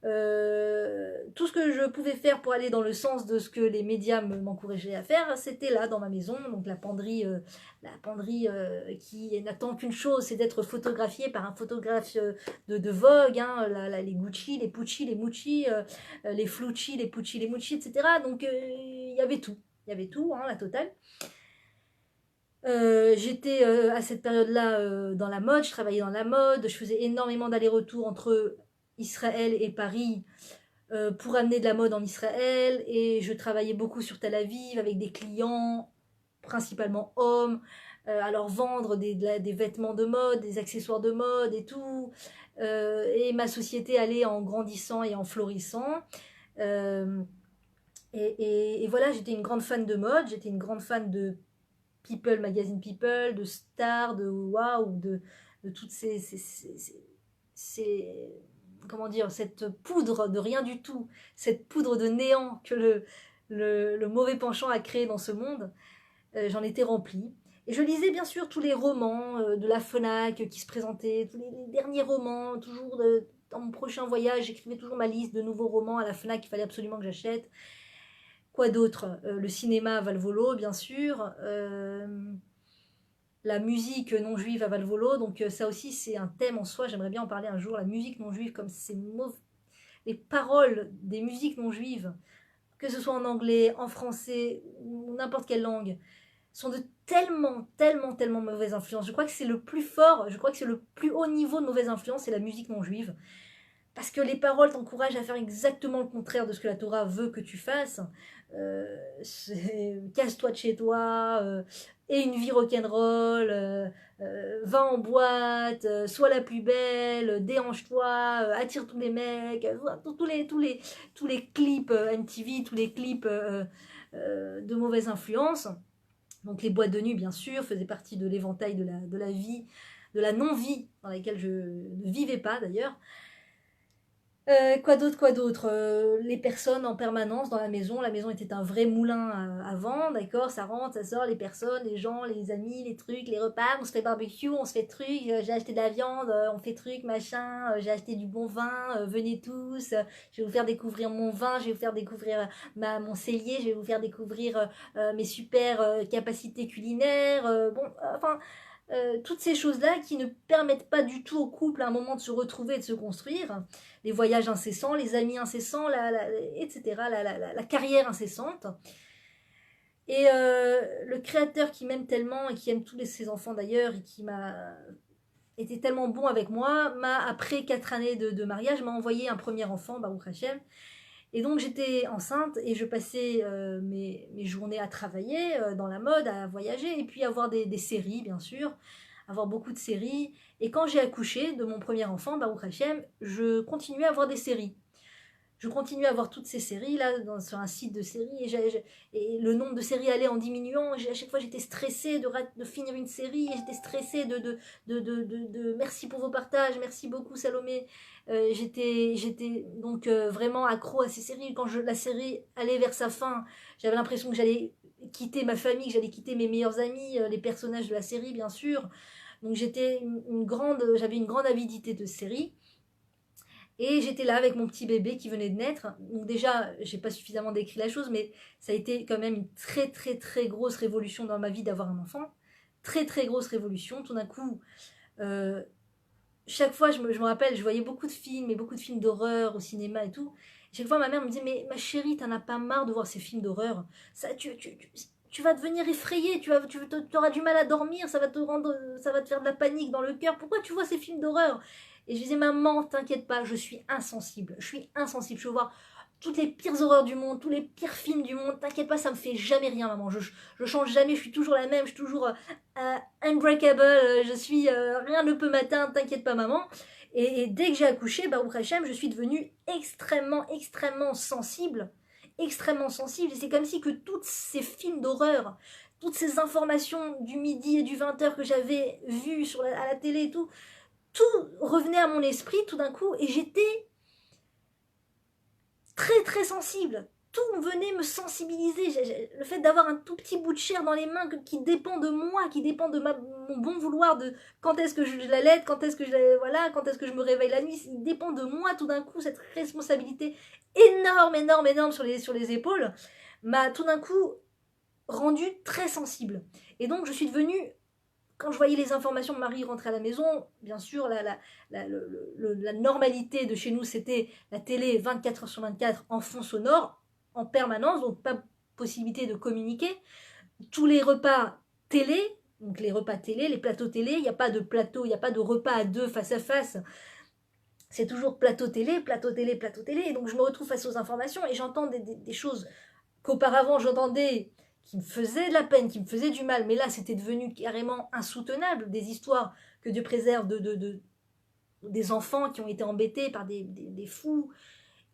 S1: tout ce que je pouvais faire pour aller dans le sens de ce que les médias m'encourageaient à faire, c'était là dans ma maison, donc la penderie qui n'attend qu'une chose, c'est d'être photographiée par un photographe de Vogue, hein, les Gucci, les Pucci, les Mucci, les Flucci, les Pucci, les Mucci, etc. Donc il y avait tout, hein, la totale. J'étais à cette période-là dans la mode, je travaillais dans la mode, je faisais énormément d'allers-retours entre Israël et Paris pour amener de la mode en Israël, et je travaillais beaucoup sur Tel Aviv avec des clients, principalement hommes, à leur vendre des vêtements de mode, des accessoires de mode et tout. Et ma société allait en grandissant et en florissant. Euh, et voilà, j'étais une grande fan de mode, j'étais une grande fan de People, magazine People, de Star, de Wow, de toutes ces comment dire, cette poudre de rien du tout, cette poudre de néant que le mauvais penchant a créé dans ce monde. J'en étais remplie. Et je lisais bien sûr tous les romans de la FNAC qui se présentaient, tous les derniers romans, toujours dans mon prochain voyage, j'écrivais toujours ma liste de nouveaux romans à la FNAC qu'il fallait absolument que j'achète. Quoi d'autre? Le cinéma à Valvolo, bien sûr. La musique non juive à Valvolo, donc ça aussi c'est un thème en soi, j'aimerais bien en parler un jour, la musique non juive, comme c'est mauvais, les paroles des musiques non juives, que ce soit en anglais, en français ou n'importe quelle langue, sont de tellement mauvaise influence. Je crois que c'est le plus fort, je crois que c'est le plus haut niveau de mauvaise influence, c'est la musique non juive. Parce que les paroles t'encouragent à faire exactement le contraire de ce que la Torah veut que tu fasses. Casse-toi de chez toi, et une vie rock'n'roll, va en boîte, sois la plus belle, déhanche-toi, attire tous les mecs, tous les clips MTV, tous les clips de mauvaise influence. Donc les boîtes de nuit, bien sûr, faisaient partie de l'éventail de la vie, de la non-vie dans laquelle je ne vivais pas d'ailleurs. Quoi d'autre les personnes en permanence dans la maison. La maison était un vrai moulin à vent, d'accord. Ça rentre, ça sort, les personnes, les gens, les amis, les trucs, les repas. On se fait barbecue, on se fait truc. J'ai acheté de la viande, on fait truc, machin. J'ai acheté du bon vin, venez tous. Je vais vous faire découvrir mon vin, je vais vous faire découvrir mon cellier, je vais vous faire découvrir mes super capacités culinaires. Enfin, toutes ces choses-là qui ne permettent pas du tout au couple à un moment de se retrouver et de se construire. Les voyages incessants, les amis incessants, etc., la carrière incessante. Et le créateur qui m'aime tellement et qui aime ses enfants d'ailleurs et qui m'a été tellement bon avec moi, après 4 années de mariage, m'a envoyé un premier enfant, Baruch Hashem. Et donc j'étais enceinte et je passais mes journées à travailler dans la mode, à voyager et puis avoir des séries bien sûr, avoir beaucoup de séries. Et quand j'ai accouché de mon premier enfant, Baruch Hashem, je continuais à avoir des séries. Je continuais à voir toutes ces séries là sur un site de séries et le nombre de séries allait en diminuant. À chaque fois j'étais stressée de finir une série et j'étais stressée de merci pour vos partages, merci beaucoup Salomé. J'étais donc vraiment accro à ces séries. Quand la série allait vers sa fin, j'avais l'impression que j'allais quitter ma famille, que j'allais quitter mes meilleurs amis, les personnages de la série bien sûr. Donc j'avais une grande avidité de séries. Et j'étais là avec mon petit bébé qui venait de naître. Donc déjà, j'ai pas suffisamment décrit la chose, mais ça a été quand même une très grosse révolution dans ma vie d'avoir un enfant. Très grosse révolution. Tout d'un coup, euh, chaque fois, je me rappelle, je voyais beaucoup de films et beaucoup de films d'horreur au cinéma et tout. Chaque fois, ma mère me disait, mais ma chérie, t'en as pas marre de voir ces films d'horreur? Ça, tu tu vas devenir effrayé, tu auras du mal à dormir, ça va te faire de la panique dans le cœur. Pourquoi tu vois ces films d'horreur? Et je disais, maman, t'inquiète pas, je suis insensible. Je peux voir toutes les pires horreurs du monde, tous les pires films du monde. T'inquiète pas, ça me fait jamais rien, maman. Je change jamais, je suis toujours la même, je suis toujours unbreakable. Rien ne peut m'atteindre, t'inquiète pas, maman. Et dès que j'ai accouché, Baruch Hashem, je suis devenue extrêmement, extrêmement sensible. Extrêmement sensible. Et c'est comme si que tous ces films d'horreur, toutes ces informations du midi et du 20h que j'avais vues à la télé et tout revenait à mon esprit tout d'un coup. Et j'étais très très sensible. Tout venait me sensibiliser. Le fait d'avoir un tout petit bout de chair dans les mains qui dépend de moi, qui dépend de mon bon vouloir, de quand est-ce que je l'allaite, quand est-ce que je me réveille la nuit, il dépend de moi tout d'un coup, cette responsabilité énorme, énorme, énorme sur les épaules, m'a tout d'un coup rendue très sensible. Et donc je suis devenue, quand je voyais les informations de Marie rentrer à la maison, bien sûr, la normalité de chez nous, c'était la télé 24h/24 en fond sonore, en permanence, donc pas possibilité de communiquer. Tous les repas télé, donc les repas télé, les plateaux télé, il n'y a pas de plateau, il n'y a pas de repas à deux face à face. C'est toujours plateau télé, plateau télé, plateau télé. Et donc je me retrouve face aux informations et j'entends des choses qu'auparavant j'entendais qui me faisaient de la peine, qui me faisaient du mal. Mais là, c'était devenu carrément insoutenable. Des histoires, que Dieu préserve, des enfants qui ont été embêtés par des fous.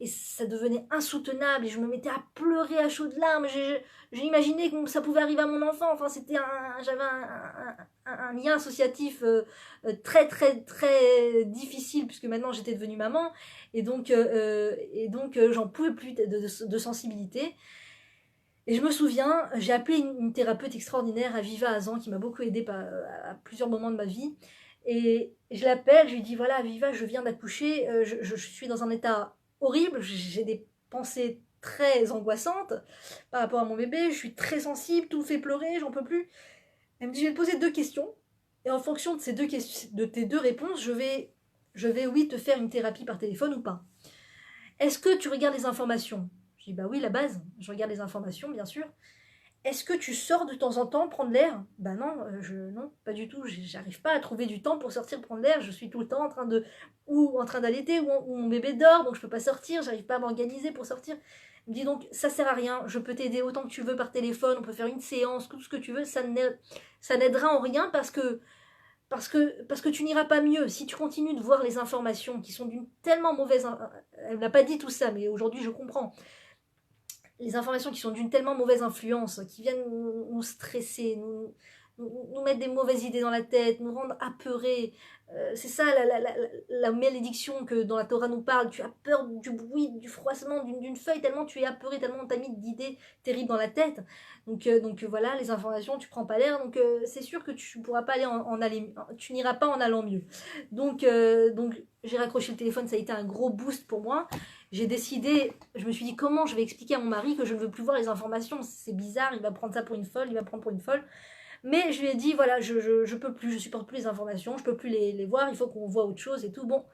S1: Et ça devenait insoutenable et je me mettais à pleurer à chaudes larmes. J'ai imaginé que ça pouvait arriver à mon enfant. Enfin, j'avais un lien associatif très très très difficile puisque maintenant j'étais devenue maman et donc j'en pouvais plus de sensibilité. Et je me souviens, j'ai appelé une thérapeute extraordinaire, Aviva Azan, qui m'a beaucoup aidée à plusieurs moments de ma vie. Et je l'appelle, je lui dis voilà Aviva, je viens d'accoucher, je suis dans un état horrible, j'ai des pensées très angoissantes par rapport à mon bébé, je suis très sensible, tout me fait pleurer, j'en peux plus. Elle me dit je vais te poser 2 questions et en fonction de tes 2 réponses, je vais oui te faire une thérapie par téléphone ou pas. Est-ce que tu regardes les informations? Je dis bah oui, la base, je regarde les informations bien sûr. Est-ce que tu sors de temps en temps prendre l'air? Ben non, non, pas du tout. J'arrive pas à trouver du temps pour sortir prendre l'air. Je suis tout le temps en train d'allaiter ou mon bébé dort, donc je peux pas sortir. J'arrive pas à m'organiser pour sortir. Il me dit donc ça sert à rien. Je peux t'aider autant que tu veux par téléphone. On peut faire une séance, tout ce que tu veux. Ça n'aidera en rien parce que tu n'iras pas mieux. Si tu continues de voir les informations qui sont d'une tellement mauvaise... Elle n'a pas dit tout ça, mais aujourd'hui je comprends. Les informations qui sont d'une tellement mauvaise influence, qui viennent nous stresser, nous mettre des mauvaises idées dans la tête, nous rendre apeurés. C'est ça la malédiction que dans la Torah nous parle. Tu as peur du bruit, du froissement d'une feuille, tellement tu es apeuré, tellement on t'a mis d'idées terribles dans la tête. Donc voilà, les informations, tu prends pas l'air. Donc c'est sûr que tu ne pourras pas aller tu n'iras pas en allant mieux. Donc j'ai raccroché le téléphone, ça a été un gros boost pour moi. J'ai décidé, je me suis dit comment je vais expliquer à mon mari que je ne veux plus voir les informations, c'est bizarre, il va prendre ça pour une folle, il va prendre pour une folle. Mais je lui ai dit, voilà, je peux plus, je supporte plus les informations, je peux plus les voir, il faut qu'on voit autre chose et tout. Bon,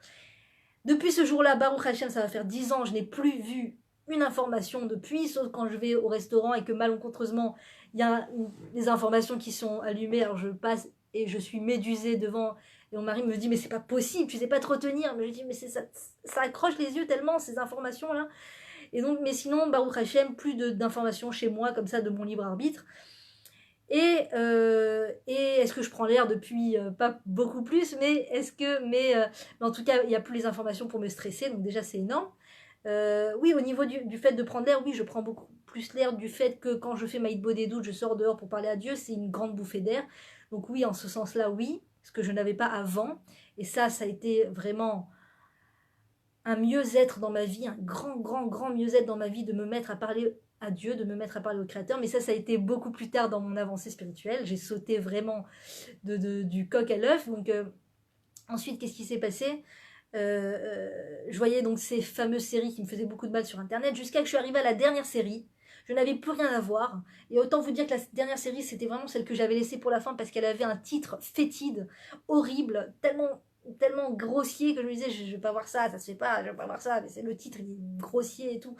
S1: depuis ce jour-là, Baruch Hashem, ça va faire 10 ans, je n'ai plus vu une information depuis, sauf quand je vais au restaurant et que malencontreusement, il y a des informations qui sont allumées, alors je passe et je suis médusée devant... Et mon mari me dit, mais c'est pas possible, tu sais pas te retenir. Mais je dis, mais ça accroche les yeux tellement, ces informations-là. Et donc, mais sinon, Baruch Hashem, plus d'informations chez moi, comme ça, de mon libre arbitre. Et est-ce que je prends l'air depuis pas beaucoup plus, mais mais en tout cas, il n'y a plus les informations pour me stresser, donc déjà, c'est énorme. Oui, au niveau du fait de prendre l'air, oui, je prends beaucoup plus l'air du fait que quand je fais ma hitbo des doutes, je sors dehors pour parler à Dieu, c'est une grande bouffée d'air. Donc oui, en ce sens-là, oui, ce que je n'avais pas avant. Et ça a été vraiment un mieux-être dans ma vie, un grand, grand, grand mieux-être dans ma vie de me mettre à parler à Dieu, de me mettre à parler au Créateur. Mais ça a été beaucoup plus tard dans mon avancée spirituelle. J'ai sauté vraiment du coq à l'œuf. Donc ensuite, qu'est-ce qui s'est passé? Je voyais donc ces fameuses séries qui me faisaient beaucoup de mal sur Internet jusqu'à que je suis arrivée à la dernière série. Je n'avais plus rien à voir. Et autant vous dire que la dernière série, c'était vraiment celle que j'avais laissée pour la fin parce qu'elle avait un titre fétide, horrible, tellement tellement grossier que je me disais, je vais pas voir ça, ça se fait pas, je vais pas voir ça, mais c'est le titre, il est grossier et tout.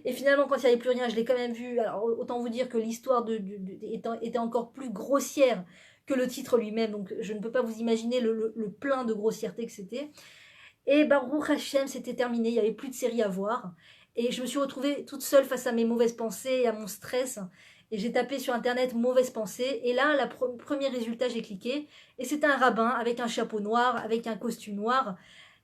S1: Et finalement, quand il n'y avait plus rien, je l'ai quand même vu. Alors, autant vous dire que l'histoire était encore plus grossière que le titre lui-même, donc je ne peux pas vous imaginer le plein de grossièreté que c'était. Et Baruch Hashem, c'était terminé, il n'y avait plus de série à voir. Et je me suis retrouvée toute seule face à mes mauvaises pensées et à mon stress. Et j'ai tapé sur internet mauvaises pensées. Et là, le premier résultat, j'ai cliqué. Et c'était un rabbin avec un chapeau noir, avec un costume noir,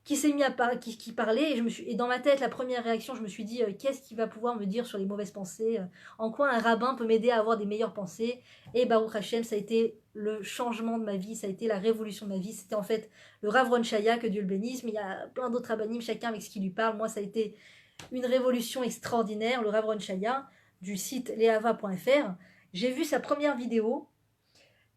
S1: qui s'est mis à qui parlait. Et dans ma tête, la première réaction, je me suis dit, qu'est-ce qu'il va pouvoir me dire sur les mauvaises pensées, en quoi un rabbin peut m'aider à avoir des meilleures pensées. Et Baruch Hashem, ça a été le changement de ma vie, ça a été la révolution de ma vie. C'était en fait le Rav Ron Shaya, que Dieu le bénisse, mais il y a plein d'autres rabbinim, chacun avec ce qui lui parle. Moi, ça a été une révolution extraordinaire, le Rav Ron Shaya, du site leava.fr. J'ai vu sa première vidéo.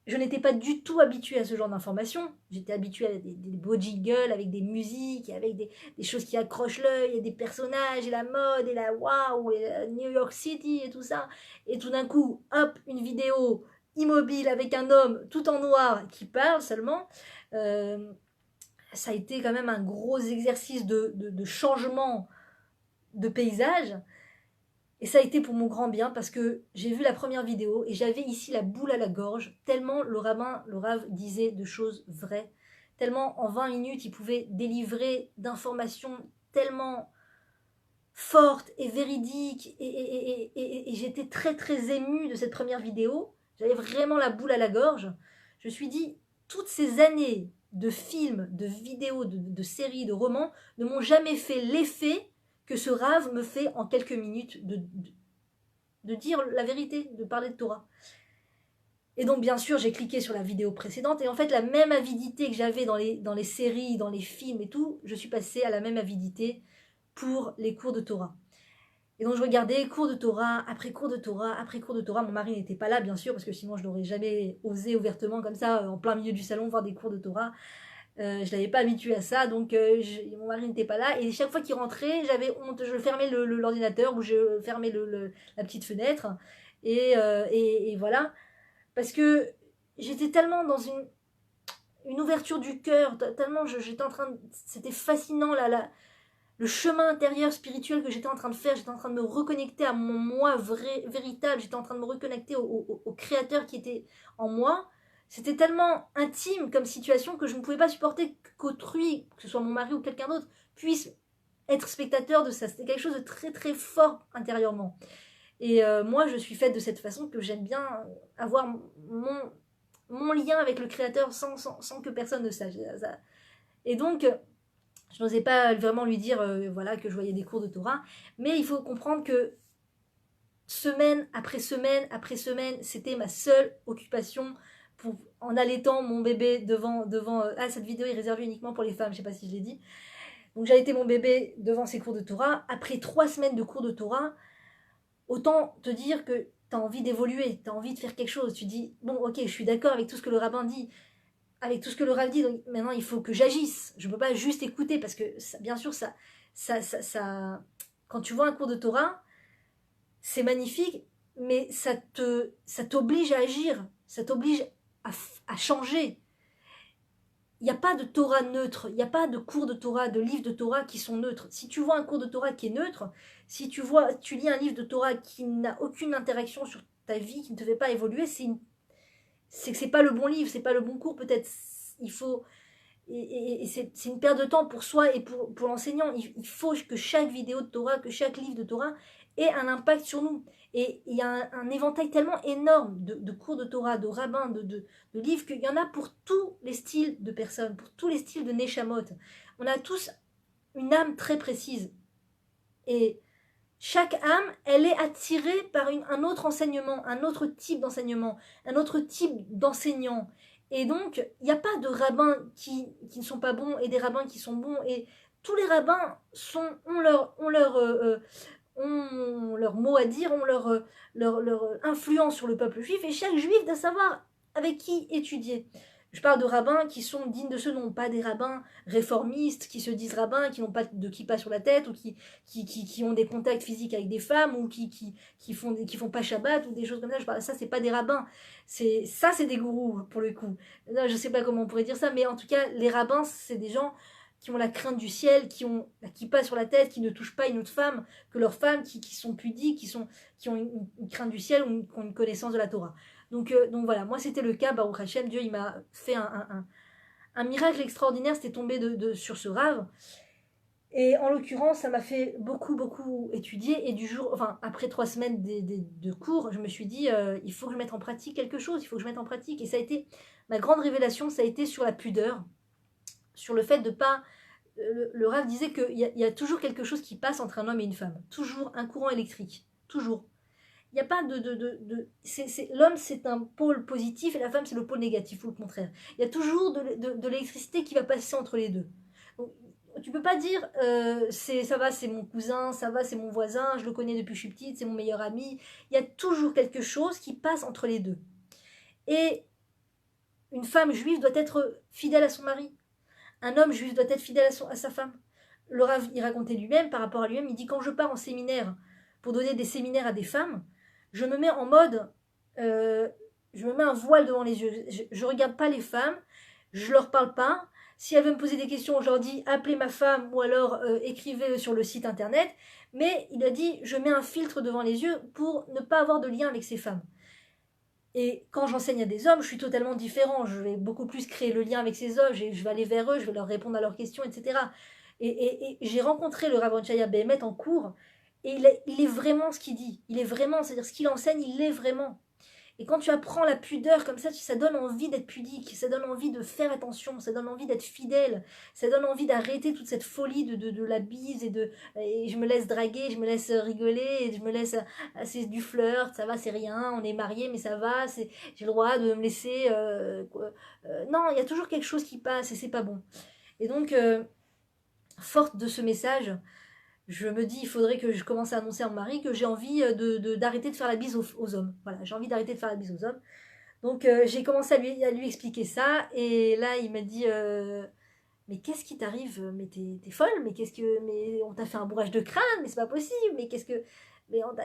S1: Je n'étais pas du tout habituée à ce genre d'informations. J'étais habituée à des beaux jingles avec des musiques, avec des choses qui accrochent l'œil, et des personnages, et la mode, et la waouh, et la New York City, et tout ça. Et tout d'un coup, hop, une vidéo immobile avec un homme tout en noir qui parle seulement. Euh, Ça a été quand même un gros exercice de changement de paysage. Et ça a été pour mon grand bien parce que j'ai vu la première vidéo et j'avais ici la boule à la gorge, tellement le Rav disait de choses vraies, tellement en 20 minutes il pouvait délivrer d'informations tellement fortes et véridiques et j'étais très très émue de cette première vidéo. J'avais vraiment la boule à la gorge. Je me suis dit, toutes ces années de films, de vidéos, de séries, de romans ne m'ont jamais fait l'effet que ce Rav me fait en quelques minutes de dire la vérité, de parler de Torah. Et donc, bien sûr, j'ai cliqué sur la vidéo précédente, et en fait, la même avidité que j'avais dans les séries, dans les films et tout, je suis passée à la même avidité pour les cours de Torah. Et donc, je regardais cours de Torah, après cours de Torah, après cours de Torah. Mon mari n'était pas là, bien sûr, parce que sinon, je n'aurais jamais osé ouvertement, comme ça, en plein milieu du salon, voir des cours de Torah. Je ne l'avais pas habitué à ça, donc mon mari n'était pas là. Et chaque fois qu'il rentrait, j'avais honte. Je fermais l'ordinateur ou je fermais la petite fenêtre. Et voilà. Parce que j'étais tellement dans une ouverture du cœur, tellement j'étais en train de... C'était fascinant, le chemin intérieur spirituel que j'étais en train de faire. J'étais en train de me reconnecter à mon moi véritable. J'étais en train de me reconnecter au créateur qui était en moi. C'était tellement intime comme situation que je ne pouvais pas supporter qu'autrui, que ce soit mon mari ou quelqu'un d'autre, puisse être spectateur de ça. C'était quelque chose de très très fort intérieurement. Et moi, je suis faite de cette façon que j'aime bien avoir mon lien avec le créateur sans que personne ne sache. Et donc, je n'osais pas vraiment lui dire voilà, que je voyais des cours de Torah. Mais il faut comprendre que semaine après semaine après semaine, c'était ma seule occupation en allaitant mon bébé devant cette vidéo est réservée uniquement pour les femmes, je ne sais pas si je l'ai dit. Donc j'allaitais mon bébé devant ses cours de Torah. Après 3 semaines de cours de Torah, autant te dire que tu as envie d'évoluer, tu as envie de faire quelque chose. Tu dis, bon, ok, je suis d'accord avec tout ce que le rabbin dit, avec tout ce que le rabbin dit, donc maintenant il faut que j'agisse. Je ne peux pas juste écouter parce que, ça, bien sûr, quand tu vois un cours de Torah, c'est magnifique, mais ça t'oblige à agir, ça t'oblige à changer. Il n'y a pas de Torah neutre, il n'y a pas de cours de Torah, de livres de Torah qui sont neutres. Si tu vois un cours de Torah qui est neutre, si tu lis un livre de Torah qui n'a aucune interaction sur ta vie, qui ne te fait pas évoluer, c'est que c'est pas le bon livre, c'est pas le bon cours. Peut-être il faut et c'est une perte de temps pour soi et pour l'enseignant. Il faut que chaque vidéo de Torah, que chaque livre de Torah ait un impact sur nous. Et il y a un éventail tellement énorme de cours de Torah, de rabbins, de livres, qu'il y en a pour tous les styles de personnes, pour tous les styles de Neshamot. On a tous une âme très précise. Et chaque âme, elle est attirée par un autre enseignement, un autre type d'enseignement, un autre type d'enseignant. Et donc, il n'y a pas de rabbins qui ne sont pas bons et des rabbins qui sont bons. Et tous les rabbins ont leur mot à dire, ont leur influence sur le peuple juif. Et chaque juif doit savoir avec qui étudier. Je parle de rabbins qui sont dignes de ce nom, pas des rabbins réformistes qui se disent rabbins, qui n'ont pas de kippa sur la tête, ou qui ont des contacts physiques avec des femmes, ou qui font pas Shabbat, ou des choses comme ça. Ça, c'est pas des rabbins. Ça, c'est des gourous, pour le coup. Là, je sais pas comment on pourrait dire ça, mais en tout cas, les rabbins, c'est des gens qui ont la crainte du ciel, qui ont la kippa sur la tête, qui ne touchent pas une autre femme que leurs femmes, qui sont pudiques, qui ont une crainte du ciel, ou qui ont une connaissance de la Torah. Donc voilà, moi c'était le cas, Baruch Hashem, Dieu il m'a fait un miracle extraordinaire, c'était tombé sur ce rave. Et en l'occurrence, ça m'a fait beaucoup étudier. Et du jour, enfin, après 3 semaines de cours, je me suis dit, il faut que je mette en pratique quelque chose, il faut que je mette en pratique. Et ça a été, ma grande révélation, ça a été sur la pudeur, sur le fait de pas... Le rave disait qu'il y a toujours quelque chose qui passe entre un homme et une femme. Toujours un courant électrique. Toujours. Il n'y a pas l'homme, c'est un pôle positif et la femme, c'est le pôle négatif, ou le contraire. Il y a toujours de l'électricité qui va passer entre les deux. Donc, tu peux pas dire ça va, c'est mon cousin, ça va, c'est mon voisin, je le connais depuis que je suis petite, c'est mon meilleur ami. Il y a toujours quelque chose qui passe entre les deux. Et une femme juive doit être fidèle à son mari. Un homme juif doit être fidèle à sa femme. Le Rav, il racontait lui-même, par rapport à lui-même, il dit, quand je pars en séminaire pour donner des séminaires à des femmes, je me mets en mode, je me mets un voile devant les yeux. Je regarde pas les femmes, je leur parle pas. Si elles veulent me poser des questions, je leur dis appelez ma femme ou alors écrivez sur le site internet. Mais il a dit je mets un filtre devant les yeux pour ne pas avoir de lien avec ces femmes. Et quand j'enseigne à des hommes, je suis totalement différent. Je vais beaucoup plus créer le lien avec ces hommes. Je vais aller vers eux, je vais leur répondre à leurs questions, etc. Et j'ai rencontré le Rav Chaya Behemet en cours. Et il est vraiment ce qu'il dit. Il est vraiment, c'est-à-dire ce qu'il enseigne, il l'est vraiment. Et quand tu apprends la pudeur comme ça donne envie d'être pudique, ça donne envie de faire attention, ça donne envie d'être fidèle, ça donne envie d'arrêter toute cette folie de la bise et je me laisse draguer, je me laisse rigoler, et je me laisse, c'est du flirt, ça va, c'est rien, on est mariés, mais ça va, j'ai le droit de me laisser... non, il y a toujours quelque chose qui passe et c'est pas bon. Et donc, forte de ce message, je me dis, il faudrait que je commence à annoncer à mon mari que j'ai envie d'arrêter de faire la bise aux hommes. Voilà, j'ai envie d'arrêter de faire la bise aux hommes. Donc j'ai commencé à lui expliquer ça. Et là, il m'a dit, mais qu'est-ce qui t'arrive? Mais t'es folle? Mais on t'a fait un bourrage de crâne? Mais c'est pas possible? Mais qu'est-ce que...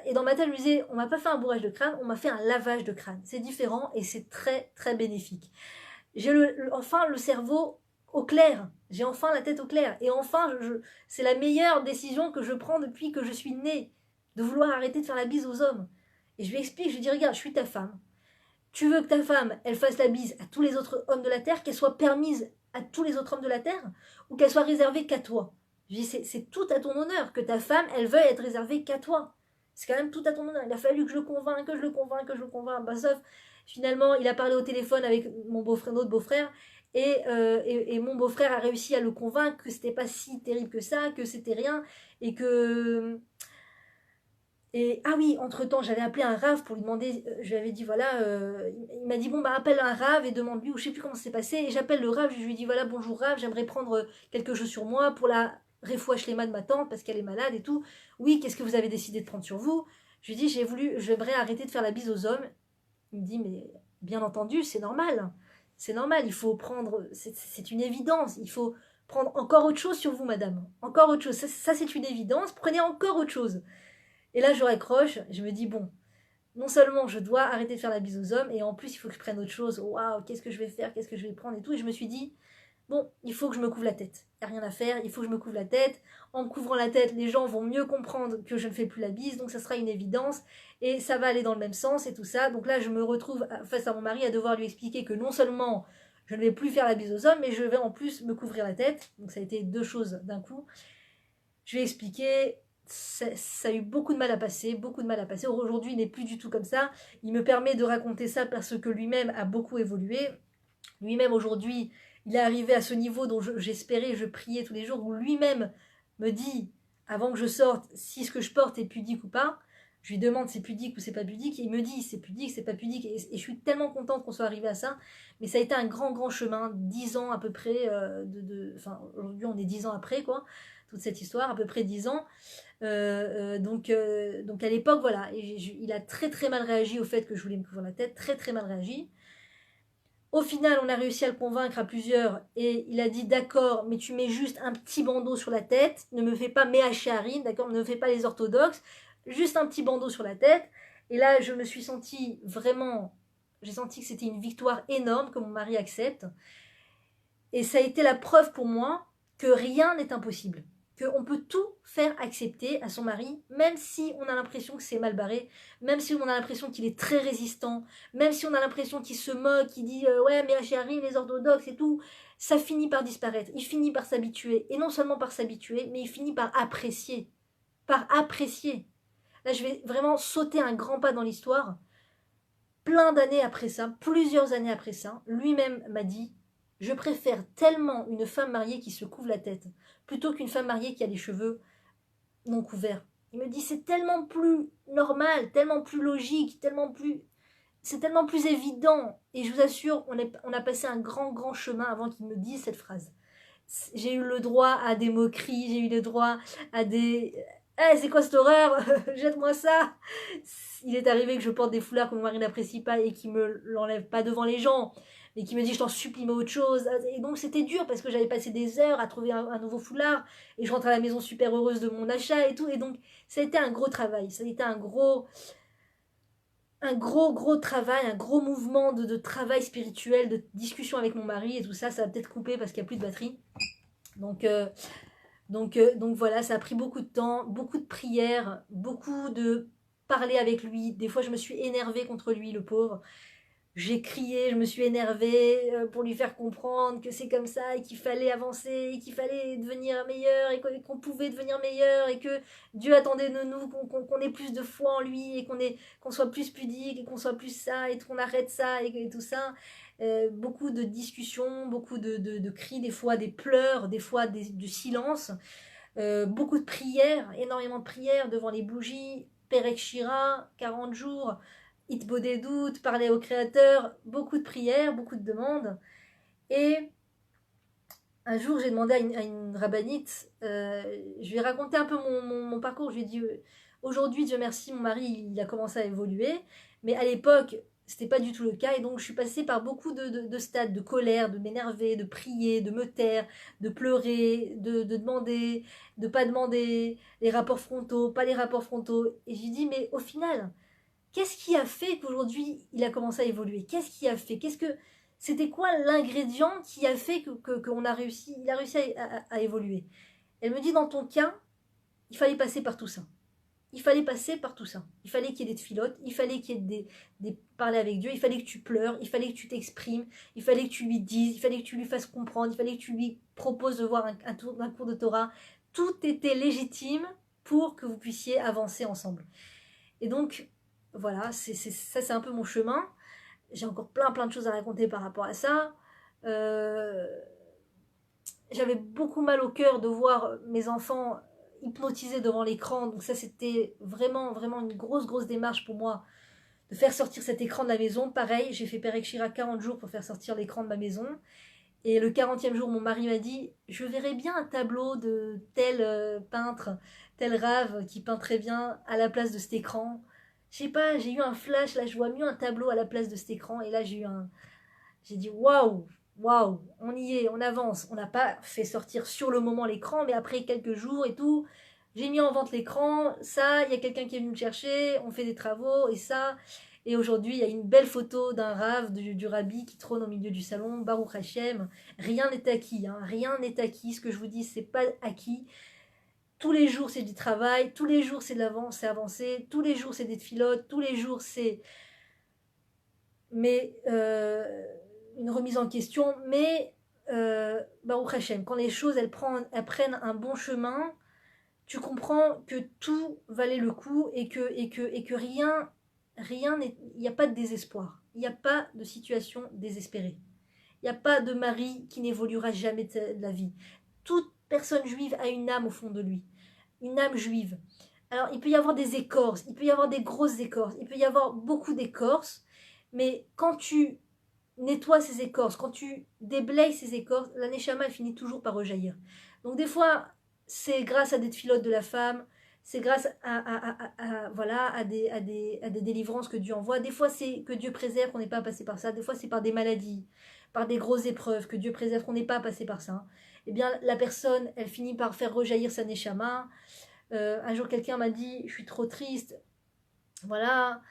S1: Et dans ma tête, je me disais, on m'a pas fait un bourrage de crâne, on m'a fait un lavage de crâne. C'est différent et c'est très bénéfique. J'ai enfin le cerveau au clair. J'ai enfin la tête au clair. Et enfin, c'est la meilleure décision que je prends depuis que je suis née, de vouloir arrêter de faire la bise aux hommes. Et je lui explique, je lui dis, regarde, je suis ta femme. Tu veux que ta femme, elle fasse la bise à tous les autres hommes de la terre, qu'elle soit permise à tous les autres hommes de la terre, ou qu'elle soit réservée qu'à toi? Je lui dis, c'est tout à ton honneur que ta femme, elle veuille être réservée qu'à toi. C'est quand même tout à ton honneur. Il a fallu que je le convainque, que je le convainque, que je le convainque. Bah, sauf, finalement, il a parlé au téléphone avec mon beau-frère, notre beau-frère, et mon beau-frère a réussi à le convaincre que c'était pas si terrible que ça, que c'était rien, et que... Et ah oui, entre-temps, j'avais appelé un rave pour lui demander, je lui avais dit, voilà, il m'a dit, bon, bah appelle un rave et demande-lui, ou je sais plus comment ça s'est passé, et j'appelle le rave, je lui dis, voilà, bonjour rave, j'aimerais prendre quelque chose sur moi pour la refouach lema de ma tante, parce qu'elle est malade et tout. Oui, qu'est-ce que vous avez décidé de prendre sur vous? Je lui dis, j'aimerais arrêter de faire la bise aux hommes. Il me dit, mais bien entendu, c'est normal. C'est normal, il faut prendre, c'est une évidence, il faut prendre encore autre chose sur vous, madame. Encore autre chose, ça c'est une évidence, prenez encore autre chose. Et là, je raccroche, je me dis, bon, non seulement je dois arrêter de faire la bise aux hommes, et en plus, il faut que je prenne autre chose. Waouh, qu'est-ce que je vais faire, qu'est-ce que je vais prendre et tout. Et je me suis dit, bon, il faut que je me couvre la tête. Il n'y a rien à faire, il faut que je me couvre la tête. En me couvrant la tête, les gens vont mieux comprendre que je ne fais plus la bise, donc ça sera une évidence, et ça va aller dans le même sens et tout ça. Donc là, je me retrouve face à mon mari à devoir lui expliquer que non seulement je ne vais plus faire la bise aux hommes, mais je vais en plus me couvrir la tête. Donc ça a été 2 choses d'un coup. Je lui ai expliqué, ça a eu beaucoup de mal à passer, beaucoup de mal à passer. Aujourd'hui, il n'est plus du tout comme ça. Il me permet de raconter ça parce que lui-même a beaucoup évolué. Lui-même, aujourd'hui, il est arrivé à ce niveau dont j'espérais, je priais tous les jours, où lui-même me dit, avant que je sorte, si ce que je porte est pudique ou pas. Je lui demande c'est pudique ou c'est pas pudique, et il me dit c'est pudique, c'est pas pudique, et je suis tellement contente qu'on soit arrivé à ça. Mais ça a été un grand chemin, 10 ans à peu près, enfin aujourd'hui on est 10 ans après quoi, toute cette histoire, à peu près 10 ans. Donc à l'époque voilà, il a très mal réagi au fait que je voulais me couvrir la tête, très mal réagi. Au final, on a réussi à le convaincre à plusieurs et il a dit d'accord, mais tu mets juste un petit bandeau sur la tête, ne me fais pas Méhacharim, d'accord, ne me fais pas les orthodoxes, juste un petit bandeau sur la tête. Et là, je me suis sentie vraiment, j'ai senti que c'était une victoire énorme que mon mari accepte. Et ça a été la preuve pour moi que rien n'est impossible. Qu'on peut tout faire accepter à son mari, même si on a l'impression que c'est mal barré, même si on a l'impression qu'il est très résistant, même si on a l'impression qu'il se moque, qu'il dit ouais mais Chéri, les orthodoxes et tout, ça finit par disparaître, il finit par s'habituer, et non seulement par s'habituer, mais il finit par apprécier, par apprécier. Là je vais vraiment sauter un grand pas dans l'histoire. Plein d'années après ça, plusieurs années après ça, lui-même m'a dit je préfère tellement une femme mariée qui se couvre la tête plutôt qu'une femme mariée qui a les cheveux non couverts. Il me dit c'est tellement plus normal, tellement plus logique, c'est tellement plus évident. Et je vous assure, on a passé un grand chemin avant qu'il me dise cette phrase. J'ai eu le droit à des moqueries, j'ai eu le droit à des hey, c'est quoi cette horreur? Jette-moi ça. Il est arrivé que je porte des foulards que mon mari n'apprécie pas et qui me l'enlève pas devant les gens, mais qui me dit je t'en supplie, mais autre chose. Et donc c'était dur parce que j'avais passé des heures à trouver un nouveau foulard et je rentre à la maison super heureuse de mon achat et tout. Et donc ça a été un gros travail, ça a été un gros travail, un gros mouvement de travail spirituel, de discussion avec mon mari et tout ça. Ça va peut-être couper parce qu'il n'y a plus de batterie. Donc, donc voilà, ça a pris beaucoup de temps, beaucoup de prières, beaucoup de parler avec lui. Des fois, je me suis énervée contre lui, le pauvre. J'ai crié, je me suis énervée pour lui faire comprendre que c'est comme ça et qu'il fallait avancer, et qu'il fallait devenir meilleur et qu'on pouvait devenir meilleur et que Dieu attendait de nous qu'on ait plus de foi en lui et qu'on soit plus pudique et qu'on soit plus ça et qu'on arrête ça et tout ça. Beaucoup de discussions, beaucoup de cris, des fois des pleurs, des fois du silence, beaucoup de prières, énormément de prières devant les bougies, Perek Shira, 40 jours, Hitbo des doutes, parler au Créateur, beaucoup de prières, beaucoup de demandes. Et un jour, j'ai demandé à une rabbinite, je lui ai raconté un peu mon parcours, je lui ai dit, aujourd'hui, Dieu merci, mon mari, il a commencé à évoluer, mais à l'époque, c'était pas du tout le cas, et donc je suis passée par beaucoup de stades, de colère, de m'énerver, de prier, de me taire, de pleurer, de demander, de pas demander, les rapports frontaux, pas les rapports frontaux, et j'ai dit, mais au final, qu'est-ce qui a fait qu'aujourd'hui il a commencé à évoluer? Qu'est-ce qui a fait? C'était quoi l'ingrédient qui a fait qu'on a réussi, il a réussi à évoluer? Elle me dit dans ton cas, il fallait passer par tout ça. Il fallait passer par tout ça. Il fallait qu'il y ait des filotes, il fallait qu'il y ait des parler avec Dieu, il fallait que tu pleures, il fallait que tu t'exprimes, il fallait que tu lui dises, il fallait que tu lui fasses comprendre, il fallait que tu lui proposes de voir un cours de Torah. Tout était légitime pour que vous puissiez avancer ensemble. Et donc, voilà, ça c'est un peu mon chemin. J'ai encore plein de choses à raconter par rapport à ça. Euh, J'avais beaucoup mal au cœur de voir mes enfants hypnotisés devant l'écran. Donc ça c'était vraiment une grosse démarche pour moi de faire sortir cet écran de la maison. Pareil, j'ai fait Perek Shira 40 jours pour faire sortir l'écran de ma maison. Et le 40e jour, mon mari m'a dit je verrais bien un tableau de tel peintre, tel rave qui peint très bien à la place de cet écran. Je sais pas, j'ai eu un flash, là je vois mieux un tableau à la place de cet écran. Et là j'ai dit waouh, waouh, on y est, on avance. On n'a pas fait sortir sur le moment l'écran, mais après quelques jours et tout, j'ai mis en vente l'écran. Ça, il y a quelqu'un qui est venu me chercher, on fait des travaux et ça. Et aujourd'hui, il y a une belle photo d'un rave, du rabbi qui trône au milieu du salon, Baruch Hashem. Rien n'est acquis, hein, rien n'est acquis. Ce que je vous dis, c'est pas acquis. Tous les jours, c'est du travail. Tous les jours, c'est de l'avance, c'est avancé. Tous les jours, c'est des filotes. Tous les jours, c'est mais une remise en question. Mais Baruch Hashem, quand les choses elles prennent un bon chemin, tu comprends que tout valait le coup et que rien n'est, il n'y a pas de désespoir, il n'y a pas de situation désespérée, il n'y a pas de mari qui n'évoluera jamais de la vie. Toute personne juive a une âme au fond de lui, une âme juive. Alors il peut y avoir des écorces, il peut y avoir des grosses écorces, il peut y avoir beaucoup d'écorces, mais quand tu nettoies ces écorces, quand tu déblayes ces écorces, la neshama elle finit toujours par rejaillir. Donc des fois c'est grâce à des filotes de la femme, c'est grâce voilà, à des délivrances que Dieu envoie. Des fois, c'est que Dieu préserve qu'on n'est pas passé par ça. Des fois, c'est par des maladies, par des grosses épreuves que Dieu préserve qu'on n'est pas passé par ça. Eh bien, la personne, elle finit par faire rejaillir sa neshama. Un jour, quelqu'un m'a dit, je suis trop triste. Voilà,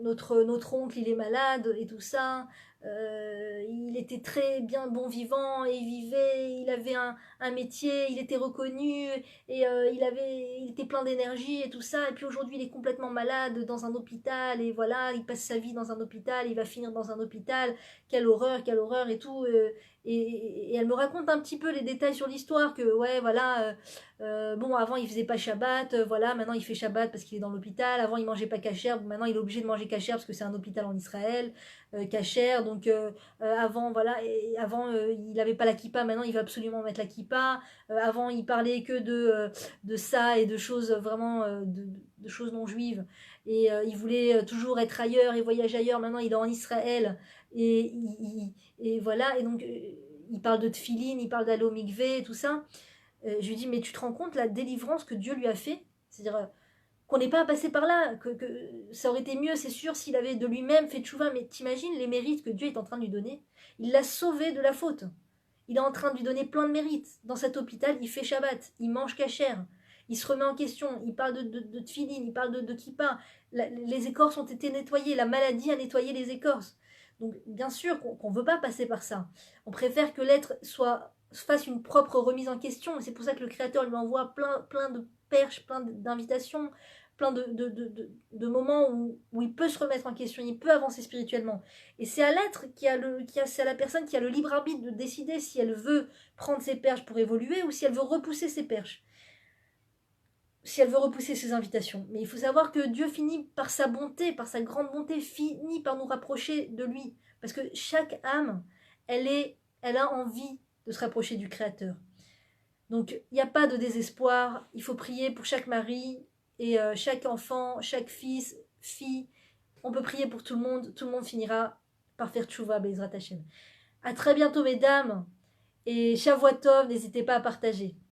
S1: notre oncle, il est malade et tout ça. Il était très bien bon vivant et il avait un métier, il était reconnu et il était plein d'énergie et tout ça. Et puis aujourd'hui, il est complètement malade dans un hôpital et voilà, il passe sa vie dans un hôpital, il va finir dans un hôpital. Quelle horreur et tout. Et elle me raconte un petit peu les détails sur l'histoire que ouais, voilà. Bon, avant il faisait pas Shabbat, voilà, maintenant il fait Shabbat parce qu'il est dans l'hôpital. Avant il mangeait pas kasher, maintenant il est obligé de manger kasher parce que c'est un hôpital en Israël, kasher. Donc avant, voilà, et avant il avait pas la kippa, maintenant il va absolument mettre la kippa. Avant il parlait que de ça et de choses vraiment de choses non juives. Et il voulait toujours être ailleurs et voyager ailleurs. Maintenant il est en Israël et voilà. Et donc il parle de tefillin, il parle d'alo mikvé, tout ça. Je lui dis, mais tu te rends compte la délivrance que Dieu lui a fait? C'est-à-dire qu'on n'est pas passé par là, que ça aurait été mieux, c'est sûr, s'il avait de lui-même fait tchouva, mais t'imagines les mérites que Dieu est en train de lui donner? Il l'a sauvé de la faute. Il est en train de lui donner plein de mérites. Dans cet hôpital, il fait Shabbat, il mange kasher, il se remet en question, il parle de tefillin, il parle de kippa, les écorces ont été nettoyées, la maladie a nettoyé les écorces. Donc bien sûr qu'on ne veut pas passer par ça. On préfère que l'être fasse une propre remise en question. C'est pour ça que le Créateur lui envoie plein de perches, plein d'invitations, plein de moments où il peut se remettre en question, il peut avancer spirituellement. Et c'est à l'être c'est à la personne qui a le libre arbitre de décider si elle veut prendre ses perches pour évoluer ou si elle veut repousser ses perches, si elle veut repousser ses invitations. Mais il faut savoir que Dieu finit par sa bonté, par sa grande bonté, finit par nous rapprocher de lui. Parce que chaque âme, elle a envie de se rapprocher du Créateur. Donc il n'y a pas de désespoir, il faut prier pour chaque mari et chaque enfant, chaque fils, fille. On peut prier pour tout le monde finira par faire tchouva, Bezrat Hashem. À très bientôt mesdames, et Shavuot Tov, n'hésitez pas à partager.